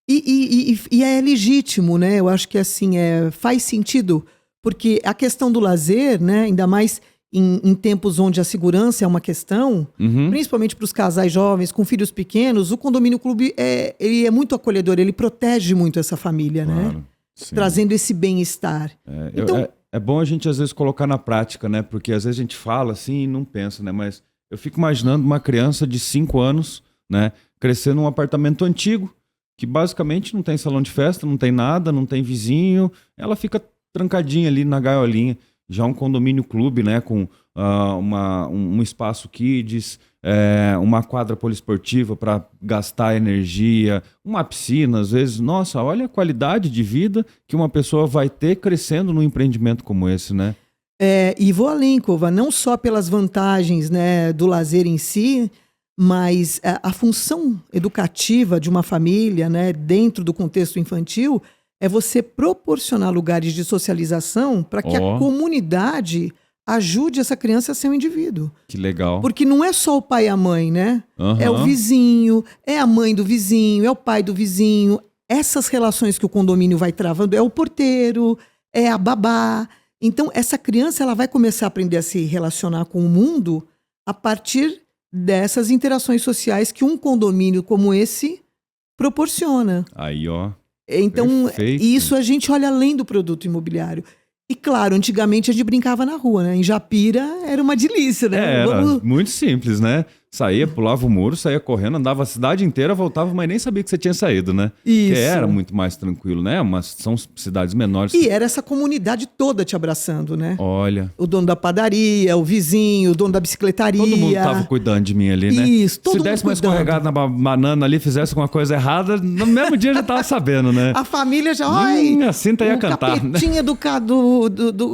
E é legítimo, né? Eu acho que, assim, faz sentido, porque a questão do lazer, né? Ainda mais... Em tempos onde a segurança é uma questão, principalmente para os casais jovens com filhos pequenos, o condomínio clube ele é muito acolhedor, ele protege muito essa família, claro, né? Sim. Trazendo esse bem-estar. Então, é bom a gente às vezes colocar na prática, né? Porque às vezes a gente fala assim e não pensa, né? Mas eu fico imaginando uma criança de 5 anos, né? Crescer num apartamento antigo, que basicamente não tem salão de festa, não tem nada, não tem vizinho, ela fica trancadinha ali na gaiolinha. já um condomínio clube, né, com um espaço kids, uma quadra poliesportiva para gastar energia, uma piscina, às vezes. Nossa, olha a qualidade de vida que uma pessoa vai ter crescendo num empreendimento como esse, né? E vou além, Cova, não só pelas vantagens, né, do lazer em si, mas a função educativa de uma família, né, dentro do contexto infantil, é você proporcionar lugares de socialização para que a comunidade ajude essa criança a ser um indivíduo. Que legal. Porque não é só o pai e a mãe, né? Uhum. É o vizinho, é a mãe do vizinho, é o pai do vizinho. Essas relações que o condomínio vai travando, é o porteiro, é a babá. Então, essa criança ela vai começar a aprender a se relacionar com o mundo a partir dessas interações sociais que um condomínio como esse proporciona. Aí, ó. Então, perfeito. Isso a gente olha além do produto imobiliário. E claro, antigamente a gente brincava na rua, né? Em Japira era uma delícia, né? Era muito simples, né? Saía, pulava o muro, saía correndo, andava a cidade inteira, voltava, mas nem sabia que você tinha saído, né? Isso. Porque era muito mais tranquilo, né? Mas são cidades menores. E era essa comunidade toda te abraçando, né? Olha. O dono da padaria, o vizinho, o dono da bicicletaria. Todo mundo tava cuidando de mim ali, né? Isso, todo mundo Se desse uma cuidando. escorregada na banana ali, fizesse alguma coisa errada, no mesmo dia já tava sabendo, né? A família já, ai, a cinta ia cantar. O capetinha do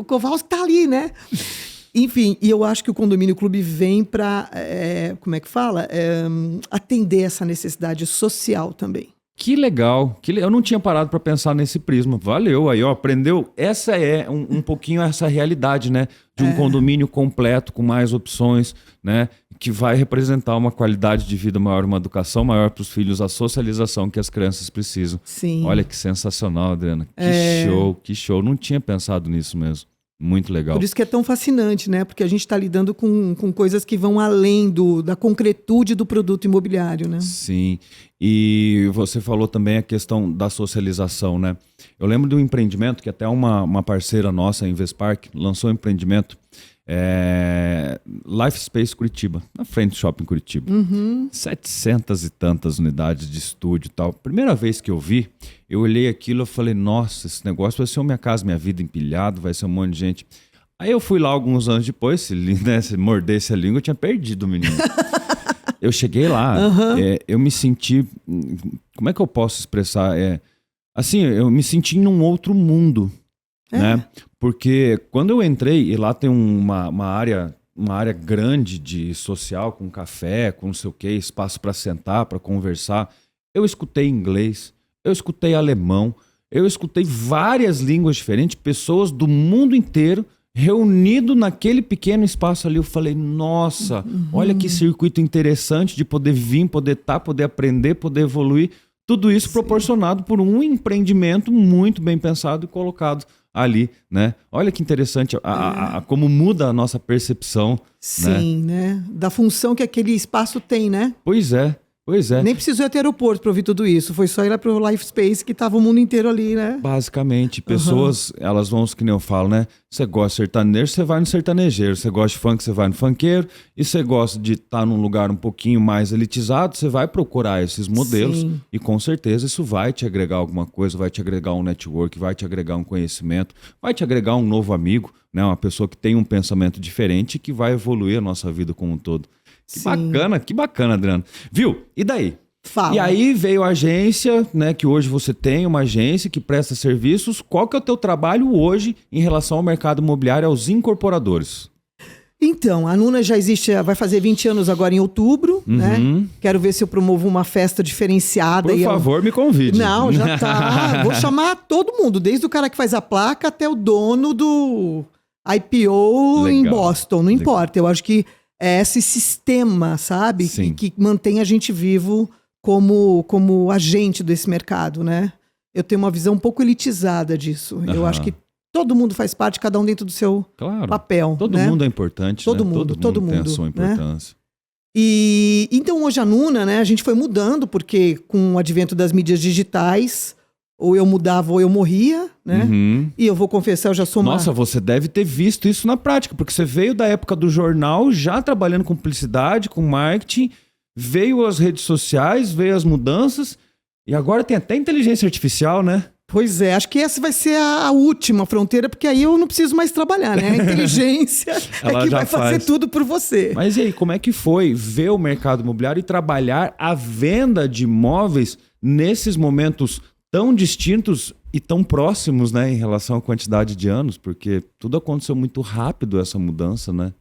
Kowalski tá ali, né? Enfim, e eu acho que o Condomínio Clube vem para, como é que fala? Atender essa necessidade social também. Que legal. Eu não tinha parado para pensar nesse prisma. Valeu aí, ó. Aprendeu. Essa é um pouquinho essa realidade, né? De um condomínio completo, com mais opções, né? Que vai representar uma qualidade de vida maior, uma educação maior para os filhos, a socialização que as crianças precisam. Sim. Olha que sensacional, Adriana. Que show, que show. Não tinha pensado nisso mesmo. Muito legal. Por isso que é tão fascinante, né? Porque a gente está lidando com coisas que vão além da concretude do produto imobiliário, né? Sim. E você falou também a questão da socialização, né? Eu lembro de um empreendimento que até uma parceira nossa, a Investpark, lançou um empreendimento, Life Space Curitiba, na frente do Shopping Curitiba. 700 e tantas unidades de estúdio e tal. Primeira vez que eu vi, eu olhei aquilo e falei, nossa, esse negócio vai ser o Minha Casa Minha Vida empilhado, vai ser um monte de gente. Aí eu fui lá alguns anos depois, se mordesse a língua, eu tinha perdido o menino. Eu cheguei lá, eu me senti, como é que eu posso expressar? Assim, eu me senti num outro mundo, né? Porque quando eu entrei, e lá tem uma área grande de social, com café, com não sei o quê, espaço para sentar, para conversar, eu escutei inglês, eu escutei alemão, eu escutei várias línguas diferentes, pessoas do mundo inteiro reunido naquele pequeno espaço ali. Eu falei, nossa, olha que circuito interessante de poder vir, poder estar, poder aprender, poder evoluir. Tudo isso proporcionado por um empreendimento muito bem pensado e colocado ali, né? Olha que interessante como muda a nossa percepção. Sim, né? Da função que aquele espaço tem, né? Pois é. Nem precisou ir até aeroporto para ouvir tudo isso. Foi só ir lá para o Life Space que tava o mundo inteiro ali, né? Basicamente, pessoas, elas vão, que nem eu falo, né? Você gosta de sertanejo, você vai no sertanejeiro. Você gosta de funk, você vai no funkeiro. E você gosta de estar num lugar um pouquinho mais elitizado, você vai procurar esses modelos. Sim. E com certeza isso vai te agregar alguma coisa, vai te agregar um network, vai te agregar um conhecimento, vai te agregar um novo amigo, né? Uma pessoa que tem um pensamento diferente e que vai evoluir a nossa vida como um todo. Que bacana, Adriano. Viu? E daí? Fala. E aí veio a agência, né? Que hoje você tem uma agência que presta serviços. Qual que é o teu trabalho hoje em relação ao mercado imobiliário, aos incorporadores? Então, a Nuna já existe, vai fazer 20 anos agora em outubro, né? Quero ver se eu promovo uma festa diferenciada. Por favor, me convide. Não, já tá. Vou chamar todo mundo, desde o cara que faz a placa até o dono do IPO em Boston, não importa. Eu acho que é esse sistema, sabe? Que mantém a gente vivo como agente desse mercado, né? Eu tenho uma visão um pouco elitizada disso. Eu acho que todo mundo faz parte, cada um dentro do seu papel. Todo mundo é importante, todo né? mundo Tem a sua importância. Né? E então hoje a Nuna, né? A gente foi mudando, porque com o advento das mídias digitais, ou eu mudava ou eu morria, né? E eu vou confessar, eu já sou Nossa, você deve ter visto isso na prática, porque você veio da época do jornal, já trabalhando com publicidade, com marketing, veio as redes sociais, veio as mudanças, e agora tem até inteligência artificial, né? Pois é, acho que essa vai ser a última fronteira, porque aí eu não preciso mais trabalhar, né? A inteligência é que vai fazer tudo por você. Mas e aí, como é que foi ver o mercado imobiliário e trabalhar a venda de imóveis nesses momentos tão distintos e tão próximos, né, em relação à quantidade de anos? Porque tudo aconteceu muito rápido, essa mudança, né?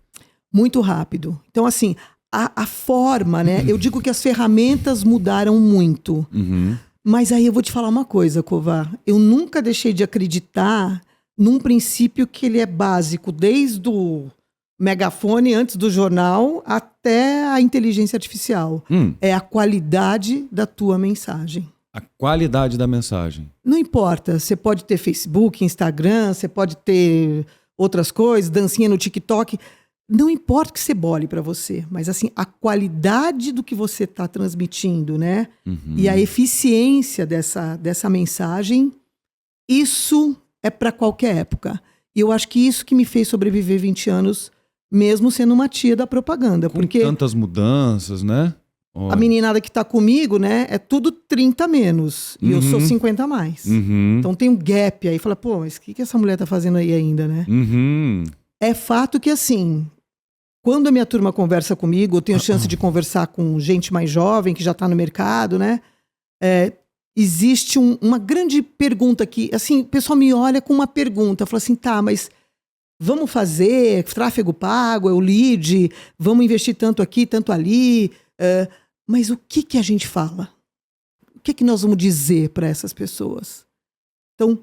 Muito rápido. Então, assim, a forma, né? Eu digo que as ferramentas mudaram muito. Uhum. Mas aí eu vou te falar uma coisa, Cová. Eu nunca deixei de acreditar num princípio que ele é básico, desde o megafone, antes do jornal, até a inteligência artificial. É a qualidade da tua mensagem. A qualidade da mensagem. Não importa, você pode ter Facebook, Instagram, você pode ter outras coisas, dancinha no TikTok. Não importa o que você bole para você, mas assim, a qualidade do que você está transmitindo, né? Uhum. E a eficiência dessa mensagem, isso é para qualquer época. E eu acho que isso que me fez sobreviver 20 anos, mesmo sendo uma tia da propaganda. Com porque tantas mudanças, né? a meninada que está comigo, né, é tudo 30 menos. E eu sou 50 a mais. Uhum. Então tem um gap aí. Fala, pô, mas o que essa mulher tá fazendo aí ainda, né? Uhum. É fato que, assim, quando a minha turma conversa comigo, eu tenho chance de conversar com gente mais jovem, que já está no mercado, né? Existe uma grande pergunta que, assim, o pessoal me olha com uma pergunta. Fala assim, tá, mas vamos fazer tráfego pago, é o lead, vamos investir tanto aqui, tanto ali. Mas o que a gente fala? O que nós vamos dizer para essas pessoas? Então,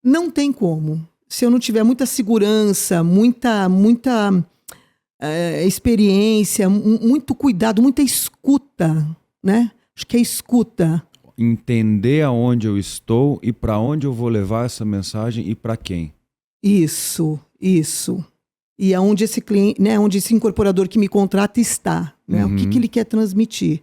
não tem como. Se eu não tiver muita segurança, muita experiência, muito cuidado, muita escuta, né? Acho que é escuta. Entender aonde eu estou e para onde eu vou levar essa mensagem e para quem. Isso. E aonde esse cliente, né, onde esse incorporador que me contrata está, né? O que ele quer transmitir.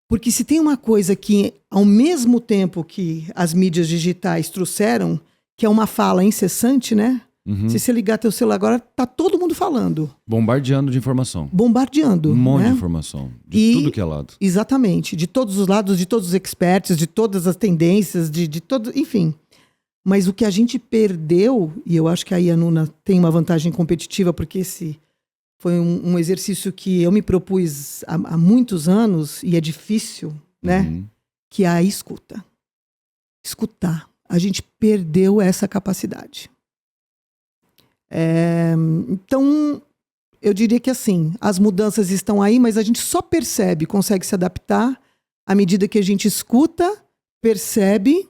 Porque se tem uma coisa que, ao mesmo tempo que as mídias digitais trouxeram, que é uma fala incessante, né? Se você ligar teu celular agora, tá todo mundo falando. Bombardeando de informação. Bombardeando. Um monte né? de informação. De tudo que é lado. Exatamente. De todos os lados, de todos os experts, de todas as tendências, de todo, enfim. Mas o que a gente perdeu, e eu acho que aí a Nuna tem uma vantagem competitiva, porque esse foi um exercício que eu me propus há muitos anos, e é difícil, né? Que é a escuta. Escutar. A gente perdeu essa capacidade. Então, eu diria que assim, as mudanças estão aí, mas a gente só percebe, consegue se adaptar à medida que a gente escuta, percebe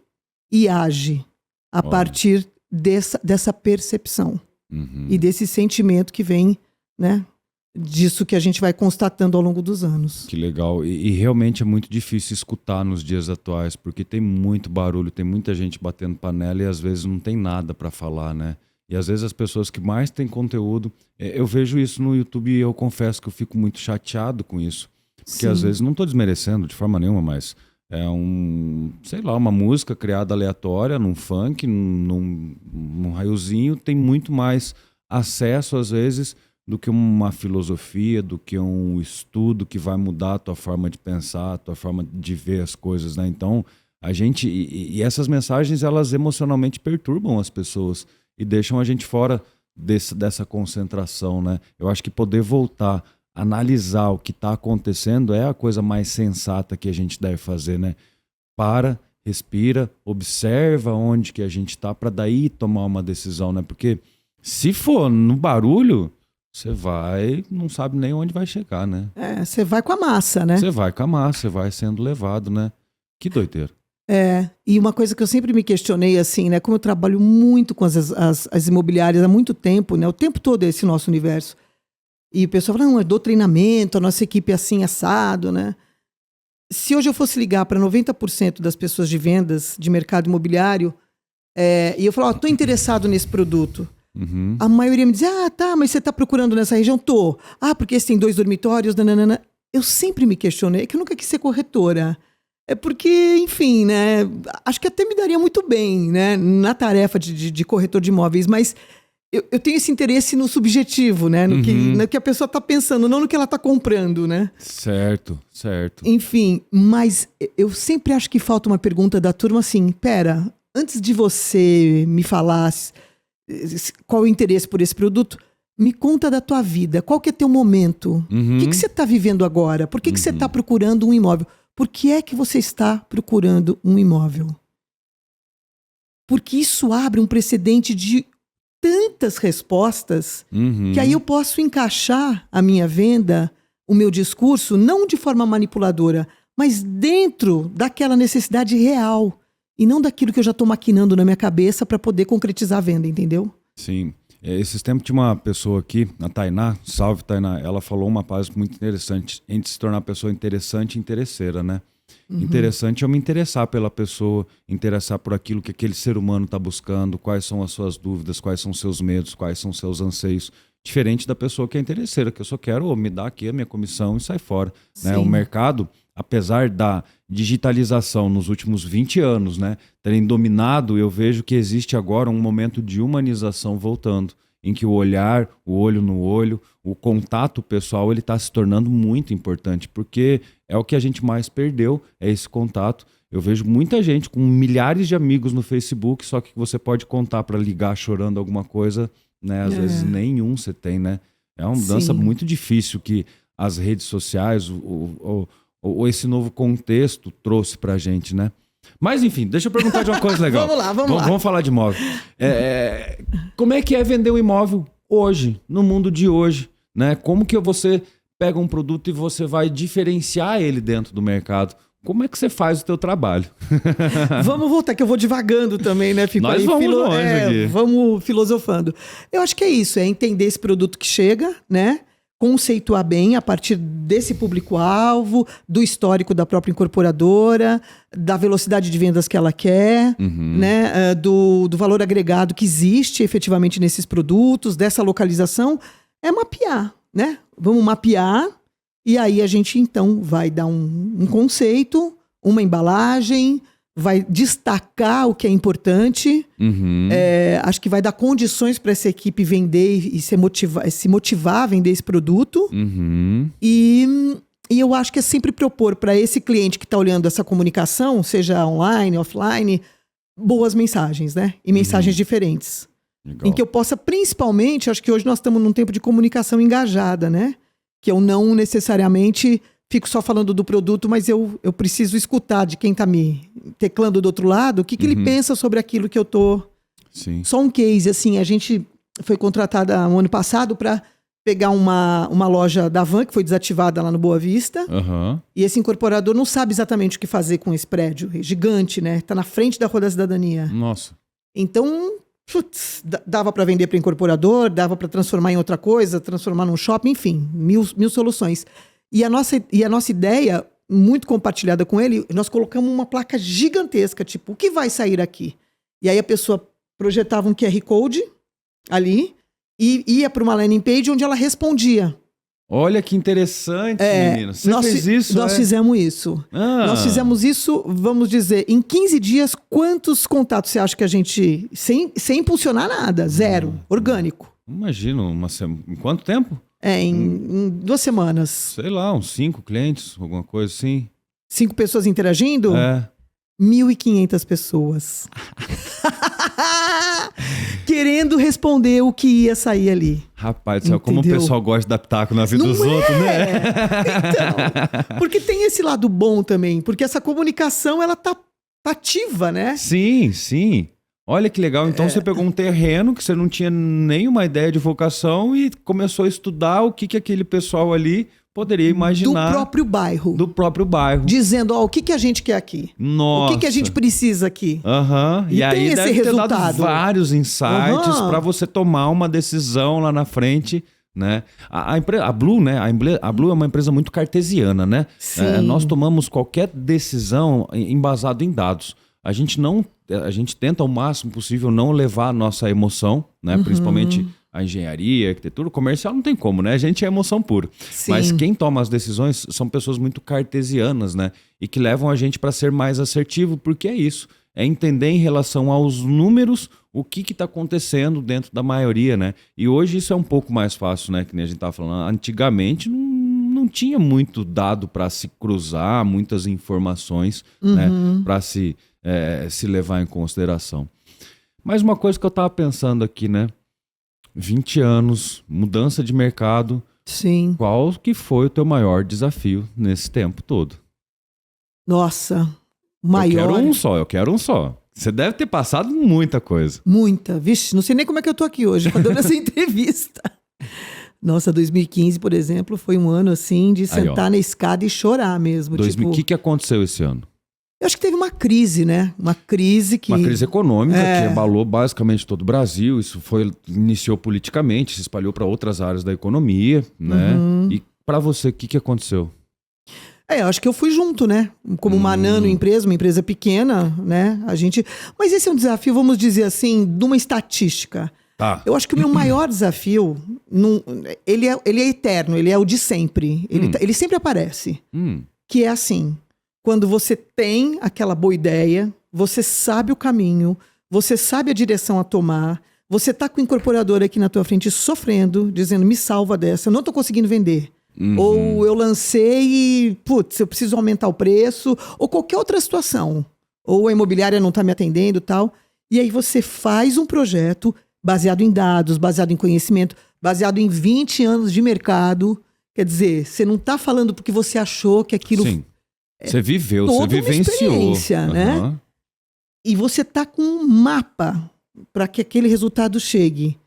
e age a partir dessa percepção e desse sentimento que vem, né, disso que a gente vai constatando ao longo dos anos. Que legal. E realmente é muito difícil escutar nos dias atuais, porque tem muito barulho, tem muita gente batendo panela e às vezes não tem nada para falar, né? E às vezes as pessoas que mais têm conteúdo... Eu vejo isso no YouTube e eu confesso que eu fico muito chateado com isso. Porque às vezes, não estou desmerecendo de forma nenhuma, mas é uma música criada aleatória, num funk, num raiozinho, tem muito mais acesso às vezes do que uma filosofia, do que um estudo que vai mudar a tua forma de pensar, a tua forma de ver as coisas, né? Então, a gente... E essas mensagens, elas emocionalmente perturbam as pessoas e deixam a gente fora dessa concentração, né? Eu acho que poder voltar, analisar o que está acontecendo é a coisa mais sensata que a gente deve fazer, né? Para, respira, observa onde que a gente está para daí tomar uma decisão, né? Porque se for no barulho, você não sabe nem onde vai chegar, né? Você vai com a massa, né? Você vai com a massa, você vai sendo levado, né? Que doideira. E uma coisa que eu sempre me questionei, assim, né? Como eu trabalho muito com as imobiliárias há muito tempo, né? O tempo todo é esse nosso universo. E o pessoal fala, não, eu dou treinamento, a nossa equipe é assim, assado, né? Se hoje eu fosse ligar para 90% das pessoas de vendas de mercado imobiliário, e eu falar, estou interessado nesse produto. A maioria me diz, tá, mas você está procurando nessa região? Tô. Porque esse tem 2 dormitórios, nananana. Eu sempre me questionei, que eu nunca quis ser corretora. É porque, enfim, né? Acho que até me daria muito bem, né? Na tarefa de corretor de imóveis, mas eu tenho esse interesse no subjetivo, né? No que a pessoa está pensando, não no que ela está comprando, né? Certo. Enfim, mas eu sempre acho que falta uma pergunta da turma assim, pera, antes de você me falar qual é o interesse por esse produto, me conta da tua vida, qual que é teu momento? O que você está vivendo agora? Por que você está procurando um imóvel? Por que é que você está procurando um imóvel? Porque isso abre um precedente de tantas respostas que aí eu posso encaixar a minha venda, o meu discurso, não de forma manipuladora, mas dentro daquela necessidade real e não daquilo que eu já estou maquinando na minha cabeça para poder concretizar a venda, entendeu? Sim. Esses tempos tinha uma pessoa aqui, a Tainá, salve Tainá, ela falou uma frase muito interessante, entre se tornar uma pessoa interessante e interesseira, né? Interessante é eu me interessar pela pessoa, interessar por aquilo que aquele ser humano está buscando, quais são as suas dúvidas, quais são os seus medos, quais são os seus anseios. Diferente da pessoa que é interesseira, que eu só quero me dar aqui a minha comissão e sair fora. Né? O mercado, apesar da digitalização nos últimos 20 anos, né, terem dominado, eu vejo que existe agora um momento de humanização voltando, em que o olhar, o olho no olho, o contato pessoal, ele está se tornando muito importante, porque é o que a gente mais perdeu, é esse contato. Eu vejo muita gente com milhares de amigos no Facebook, só que você pode contar para ligar chorando alguma coisa, né? Às vezes nenhum você tem, né? É uma mudança muito difícil que as redes sociais, ou esse novo contexto trouxe pra gente, né? Mas enfim, deixa eu perguntar de uma coisa legal. Vamos lá. Vamos falar de imóvel. Como é que é vender um imóvel hoje, no mundo de hoje, né? Como que você pega um produto e você vai diferenciar ele dentro do mercado? Como é que você faz o teu trabalho? Vamos voltar, que eu vou divagando também, né? Nós vamos longe aqui. Vamos filosofando. Eu acho que é isso, é entender esse produto que chega, né? Conceituar bem a partir desse público-alvo, do histórico da própria incorporadora, da velocidade de vendas que ela quer, né? Do valor agregado que existe efetivamente nesses produtos, dessa localização, é mapear, né? Vamos mapear e aí a gente então vai dar um conceito, uma embalagem, vai destacar o que é importante, acho que vai dar condições para essa equipe vender e se motivar a vender esse produto. E eu acho que é sempre propor para esse cliente que está olhando essa comunicação, seja online, offline, boas mensagens, né? E mensagens diferentes. Legal. Em que eu possa, principalmente, acho que hoje nós estamos num tempo de comunicação engajada, né? Que eu não necessariamente fico só falando do produto, mas eu preciso escutar de quem está me teclando do outro lado, o que ele pensa sobre aquilo que eu tô... Sim. Só um case, assim, a gente foi contratada no ano passado para pegar uma loja da Van, que foi desativada lá no Boa Vista, e esse incorporador não sabe exatamente o que fazer com esse prédio, é gigante, né? Tá na frente da Rua da Cidadania. Nossa. Então, dava para vender para incorporador, dava para transformar em outra coisa, transformar num shopping, enfim, mil soluções. E a nossa ideia, muito compartilhada com ele, nós colocamos uma placa gigantesca, tipo, o que vai sair aqui? E aí a pessoa projetava um QR Code ali e ia para uma landing page onde ela respondia. Olha que interessante, menino. Você fez isso? Nós fizemos isso. Nós fizemos isso, vamos dizer, em 15 dias, quantos contatos você acha que a gente... Sem impulsionar nada, zero, orgânico. Imagino, em quanto tempo? Em 2 semanas. Sei lá, uns 5 clientes, alguma coisa assim. 5 pessoas interagindo? 1.500 pessoas. Querendo responder o que ia sair ali. Rapaz, sabe como o pessoal gosta de dar pitaco na vida dos outros, né? Então, porque tem esse lado bom também. Porque essa comunicação, ela tá ativa, né? Sim. Olha que legal. Então você pegou um terreno que você não tinha nenhuma ideia de vocação e começou a estudar o que aquele pessoal ali poderia imaginar. Do próprio bairro. Dizendo, o que a gente quer aqui? Nossa. O que a gente precisa aqui? E aí esse deve resultado. ter dado vários insights para você tomar uma decisão lá na frente, né? A Blue, né? A Blue é uma empresa muito cartesiana, né? Nós tomamos qualquer decisão embasado em dados. A gente tenta ao máximo possível não levar a nossa emoção, né? Principalmente a engenharia, a arquitetura, o comercial não tem como, né? A gente é emoção pura. Sim. Mas quem toma as decisões são pessoas muito cartesianas, né? E que levam a gente para ser mais assertivo, porque é isso. É entender em relação aos números o que está acontecendo dentro da maioria, né? E hoje isso é um pouco mais fácil, né? Que nem a gente estava falando. Antigamente não tinha muito dado para se cruzar, muitas informações, né? Para se levar em consideração. Mas uma coisa que eu estava pensando aqui, né? 20 anos, mudança de mercado. Sim. Qual que foi o teu maior desafio nesse tempo todo? Nossa, maior. Eu quero um só. Você deve ter passado muita coisa. Muita. Vixe, não sei nem como é que eu tô aqui hoje, dando essa entrevista. Nossa, 2015, por exemplo, foi um ano assim de sentar na escada e chorar mesmo. O que aconteceu esse ano? Eu acho que teve uma crise, né? Uma crise econômica que abalou basicamente todo o Brasil. Isso iniciou politicamente, se espalhou para outras áreas da economia, né? E para você, o que aconteceu? Eu acho que eu fui junto, né? Como uma nano-empresa, uma empresa pequena, né? Mas esse é um desafio, vamos dizer assim, de uma estatística. Tá. Eu acho que o meu maior desafio, ele é eterno, ele é o de sempre. Ele sempre aparece. Que é assim... Quando você tem aquela boa ideia, você sabe o caminho, você sabe a direção a tomar, você está com o incorporador aqui na tua frente sofrendo, dizendo, me salva dessa, eu não estou conseguindo vender. Ou eu lancei e, putz, eu preciso aumentar o preço, ou qualquer outra situação. Ou a imobiliária não está me atendendo e tal. E aí você faz um projeto baseado em dados, baseado em conhecimento, baseado em 20 anos de mercado. Quer dizer, você não está falando porque você achou que aquilo... Sim. Você viveu, você vivenciou. Né? E você tá com um mapa para que aquele resultado chegue.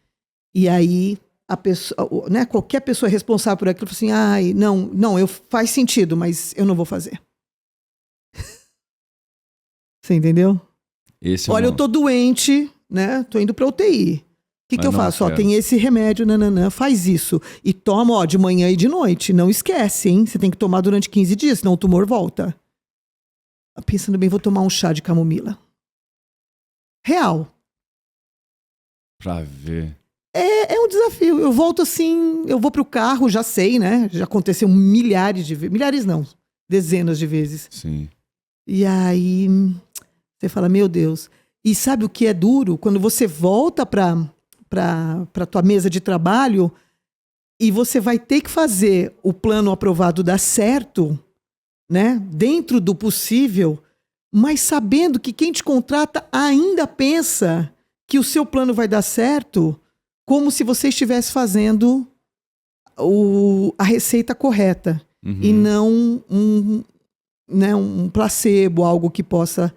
E aí, a pessoa, né, qualquer pessoa responsável por aquilo fala assim, faz sentido, mas eu não vou fazer. Você entendeu? Olha, eu tô doente, né? Tô indo pra UTI. O que eu faço? Tem esse remédio, faz isso. E toma, de manhã e de noite. Não esquece, hein? Você tem que tomar durante 15 dias, senão o tumor volta. Pensando bem, vou tomar um chá de camomila. Real. Pra ver. É um desafio. Eu volto assim, eu vou pro carro, já sei, né? Já aconteceu milhares de vezes. Milhares não, dezenas de vezes. Sim. E aí, você fala, meu Deus. E sabe o que é duro? Quando você volta para tua mesa de trabalho e você vai ter que fazer o plano aprovado dar certo, né? Dentro do possível, mas sabendo que quem te contrata ainda pensa que o seu plano vai dar certo, como se você estivesse fazendo a receita correta e não um placebo, algo que possa...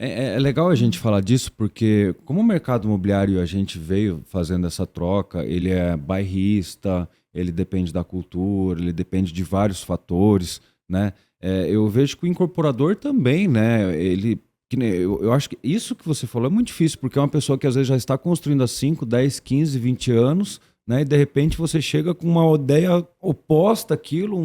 É legal a gente falar disso porque como o mercado imobiliário a gente veio fazendo essa troca, ele é bairrista, ele depende da cultura, ele depende de vários fatores, né? Eu vejo que o incorporador também, né? Eu acho que isso que você falou é muito difícil, porque é uma pessoa que às vezes já está construindo há 5, 10, 15, 20 anos, né? E de repente você chega com uma ideia oposta àquilo,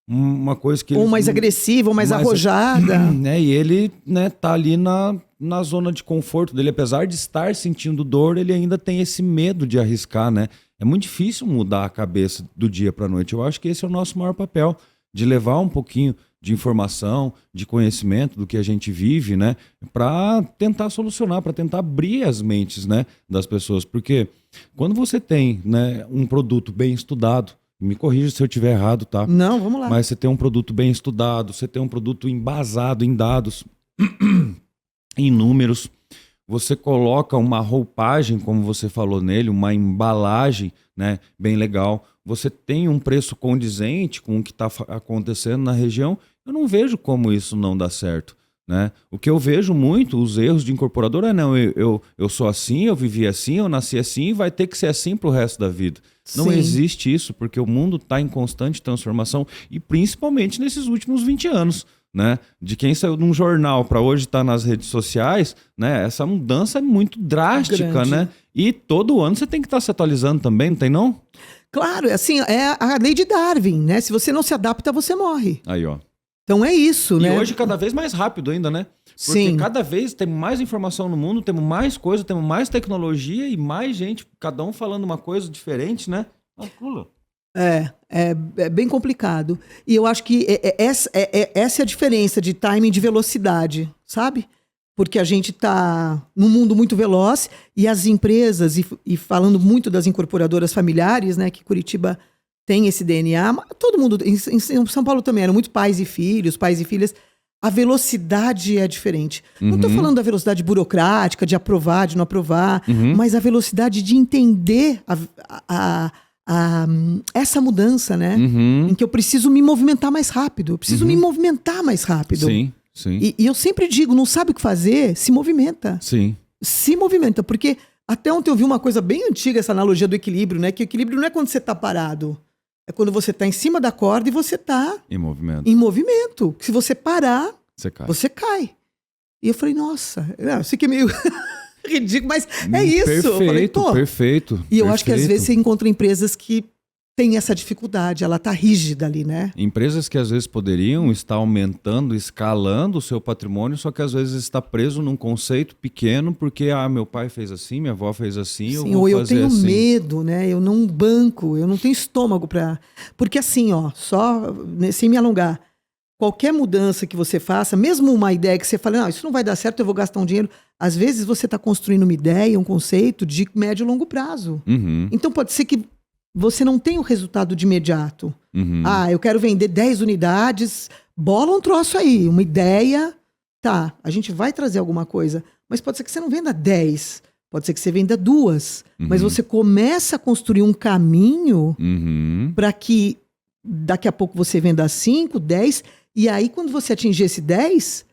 uma coisa que... Ou mais agressiva, ou mais arrojada. Né? E ele, né, tá ali na zona de conforto dele. Apesar de estar sentindo dor, ele ainda tem esse medo de arriscar, né? É muito difícil mudar a cabeça do dia para a noite. Eu acho que esse é o nosso maior papel, de levar um pouquinho de informação, de conhecimento do que a gente vive, né? Para tentar solucionar, para tentar abrir as mentes, né, das pessoas. Porque quando você tem, né, um produto bem estudado, me corrija se eu estiver errado, tá? Não, vamos lá. Mas você tem um produto bem estudado, você tem um produto embasado em dados, em números. Você coloca uma roupagem, como você falou nele, uma embalagem, né, bem legal. Você tem um preço condizente com o que está acontecendo na região. Eu não vejo como isso não dá certo, né? O que eu vejo muito, os erros de incorporador eu sou assim, eu vivi assim, eu nasci assim, vai ter que ser assim para o resto da vida. Não existe isso, porque o mundo está em constante transformação e principalmente nesses últimos 20 anos, né? De quem saiu de um jornal para hoje estar nas redes sociais, né? Essa mudança é muito drástica, grande, né? E todo ano você tem que estar se atualizando também, não tem não? Claro, assim, é a lei de Darwin, né? Se você não se adapta, você morre. Aí, ó. Então é isso, né? E hoje cada vez mais rápido ainda, né? Porque Sim. cada vez temos mais informação no mundo, temos mais coisa, temos mais tecnologia e mais gente, cada um falando uma coisa diferente, né? É bem complicado. E eu acho que essa é a diferença de timing e de velocidade, sabe? porque a gente está num mundo muito veloz e as empresas, e falando muito das incorporadoras familiares, né, que Curitiba tem esse DNA, mas todo mundo, em São Paulo também, eram muito pais e filhas, a velocidade é diferente. Não estou falando da velocidade burocrática, de aprovar, de não aprovar, mas a velocidade de entender essa mudança, né? Em que eu preciso me movimentar mais rápido, Sim, sim. E eu sempre digo, não sabe o que fazer, se movimenta. Sim. Se movimenta, porque até ontem eu vi uma coisa bem antiga, essa analogia do equilíbrio, né? Que o equilíbrio não é quando você está parado, é quando você está em cima da corda e você está Em movimento. em movimento. Se você parar, Você cai. E eu falei, nossa, eu sei que é meio ridículo, mas é isso. Perfeito, Eu falei, pô. perfeito. E eu acho que às vezes você encontra empresas que têm essa dificuldade, ela tá rígida ali, né? Empresas que às vezes poderiam estar aumentando, escalando o seu patrimônio, só que às vezes está preso num conceito pequeno, porque meu pai fez assim, minha avó fez assim, Sim, eu vou ou fazer eu tenho assim. medo, né? Eu não banco, eu não tenho estômago para. Porque assim, ó, só sem me alongar, qualquer mudança que você faça, mesmo uma ideia que você fala, não, isso não vai dar certo, eu vou gastar um dinheiro. Às vezes você está construindo uma ideia, um conceito de médio e longo prazo. Então pode ser que você não tenha o resultado de imediato. Eu quero vender 10 unidades, bola um troço aí, uma ideia. Tá, a gente vai trazer alguma coisa, mas pode ser que você não venda 10, pode ser que você venda 2. Mas você começa a construir um caminho para que daqui a pouco você venda 5, 10, e aí quando você atingir esse 10,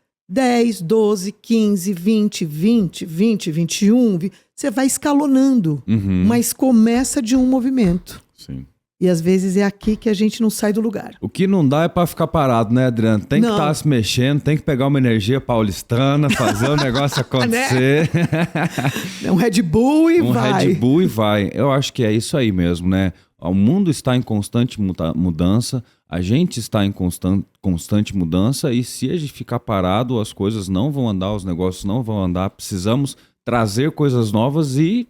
12, 15, 20, 21, você vai escalonando, mas começa de um movimento. Sim. E às vezes é aqui que a gente não sai do lugar. O que não dá é para ficar parado, né, Adriano? Tem que Não. estar se mexendo, tem que pegar uma energia paulistana, fazer o negócio acontecer. Um Red Bull e um vai. Red Bull e vai. Eu acho que é isso aí mesmo, né? O mundo está em constante mudança, a gente está em constante mudança, e se a gente ficar parado, as coisas não vão andar, os negócios não vão andar. Precisamos trazer coisas novas e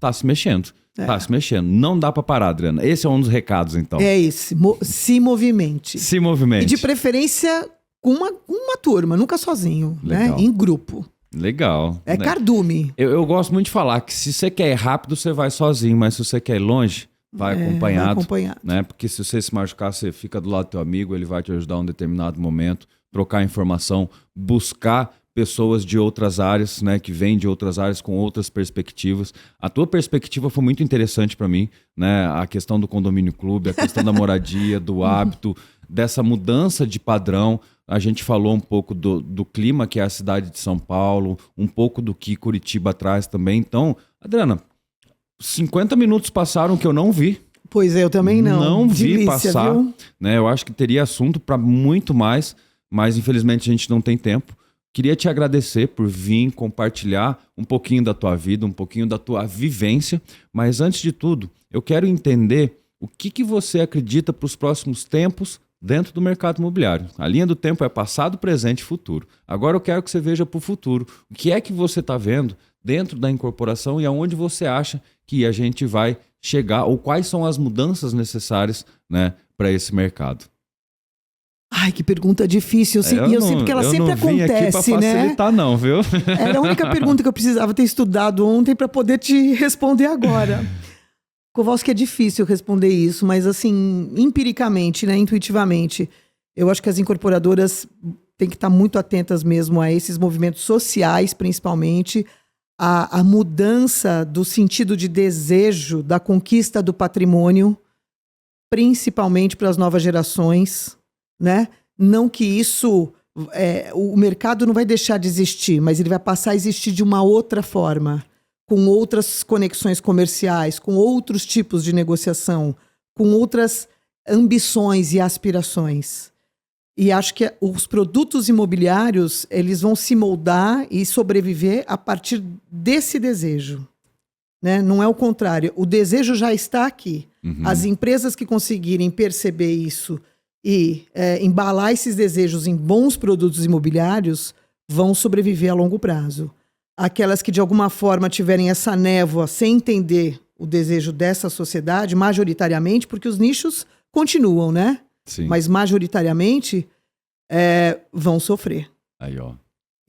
tá se mexendo. Tá se mexendo. Não dá para parar, Adriana. Esse é um dos recados, então. É esse. Se movimente. Se movimente. E de preferência com uma turma, nunca sozinho, Legal. né? Em grupo. Legal. É né? cardume. Eu gosto muito de falar que se você quer ir rápido, você vai sozinho, mas se você quer ir longe, vai acompanhado. Né? Porque se você se machucar, você fica do lado do teu amigo, ele vai te ajudar em um determinado momento, trocar informação, buscar pessoas de outras áreas, né, que vêm de outras áreas com outras perspectivas. A tua perspectiva foi muito interessante para mim, né? A questão do condomínio clube, a questão da moradia, do hábito, dessa mudança de padrão. A gente falou um pouco do clima que é a cidade de São Paulo, um pouco do que Curitiba traz também. Então, Adriana, 50 minutos passaram que eu não vi. Pois é, eu também não. Não vi Delícia, passar. viu? Né? Eu acho que teria assunto para muito mais, mas infelizmente a gente não tem tempo. Queria te agradecer por vir compartilhar um pouquinho da tua vida, um pouquinho da tua vivência, mas antes de tudo, eu quero entender o que você acredita para os próximos tempos dentro do mercado imobiliário. A linha do tempo é passado, presente e futuro. Agora eu quero que você veja para o futuro. O que é que você está vendo dentro da incorporação e aonde você acha que a gente vai chegar, ou quais são as mudanças necessárias, né, para esse mercado? Ai, que pergunta difícil. E eu sinto que ela sempre acontece, né? Eu não vim aqui para facilitar, não, viu? Era a única pergunta que eu precisava ter estudado ontem para poder te responder agora. Kowalski, é difícil responder isso, mas assim, empiricamente, né, intuitivamente, eu acho que as incorporadoras têm que estar muito atentas mesmo a esses movimentos sociais, principalmente, a mudança do sentido de desejo da conquista do patrimônio, principalmente para as novas gerações, né? Não que isso, o mercado não vai deixar de existir, mas ele vai passar a existir de uma outra forma, com outras conexões comerciais, com outros tipos de negociação, com outras ambições e aspirações. E acho que os produtos imobiliários, eles vão se moldar e sobreviver a partir desse desejo, né? Não é o contrário. O desejo já está aqui. As empresas que conseguirem perceber isso e embalar esses desejos em bons produtos imobiliários vão sobreviver a longo prazo. Aquelas que de alguma forma tiverem essa névoa sem entender o desejo dessa sociedade, majoritariamente, porque os nichos continuam, né? Sim. Mas majoritariamente vão sofrer. Aí, ó.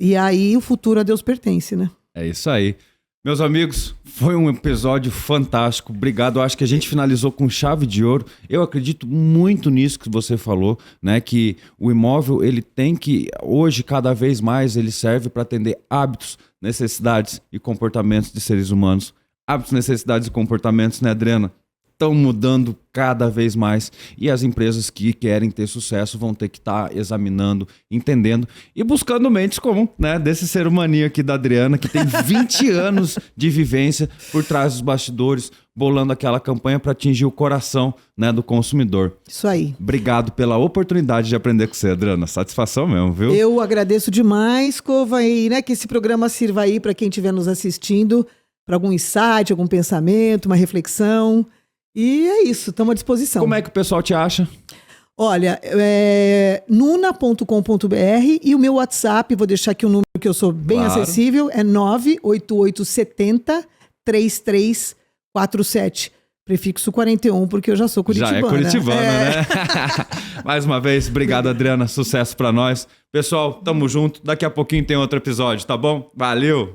E aí o futuro a Deus pertence, né? É isso aí. Meus amigos, foi um episódio fantástico. Obrigado. Eu acho que a gente finalizou com chave de ouro. Eu acredito muito nisso que você falou, né? Que o imóvel, ele tem que, hoje, cada vez mais, ele serve para atender hábitos, necessidades e comportamentos de seres humanos. Hábitos, necessidades e comportamentos, né, Adriana? Estão mudando cada vez mais e as empresas que querem ter sucesso vão ter que estar examinando, entendendo e buscando mentes como, né, desse ser humaninho aqui da Adriana, que tem 20 anos de vivência por trás dos bastidores, bolando aquela campanha para atingir o coração, né, do consumidor. Isso aí. Obrigado pela oportunidade de aprender com você, Adriana. Satisfação mesmo, viu? Eu agradeço demais, Cova, e né, que esse programa sirva aí para quem estiver nos assistindo, para algum insight, algum pensamento, uma reflexão. E é isso, estamos à disposição. Como é que o pessoal te acha? Olha, nuna.com.br e o meu WhatsApp, vou deixar aqui um número que eu sou bem acessível, é 98870-3347, prefixo 41, porque eu já sou curitibana. Já é curitibana, né? Mais uma vez, obrigado, Adriana, sucesso pra nós. Pessoal, tamo junto, daqui a pouquinho tem outro episódio, tá bom? Valeu!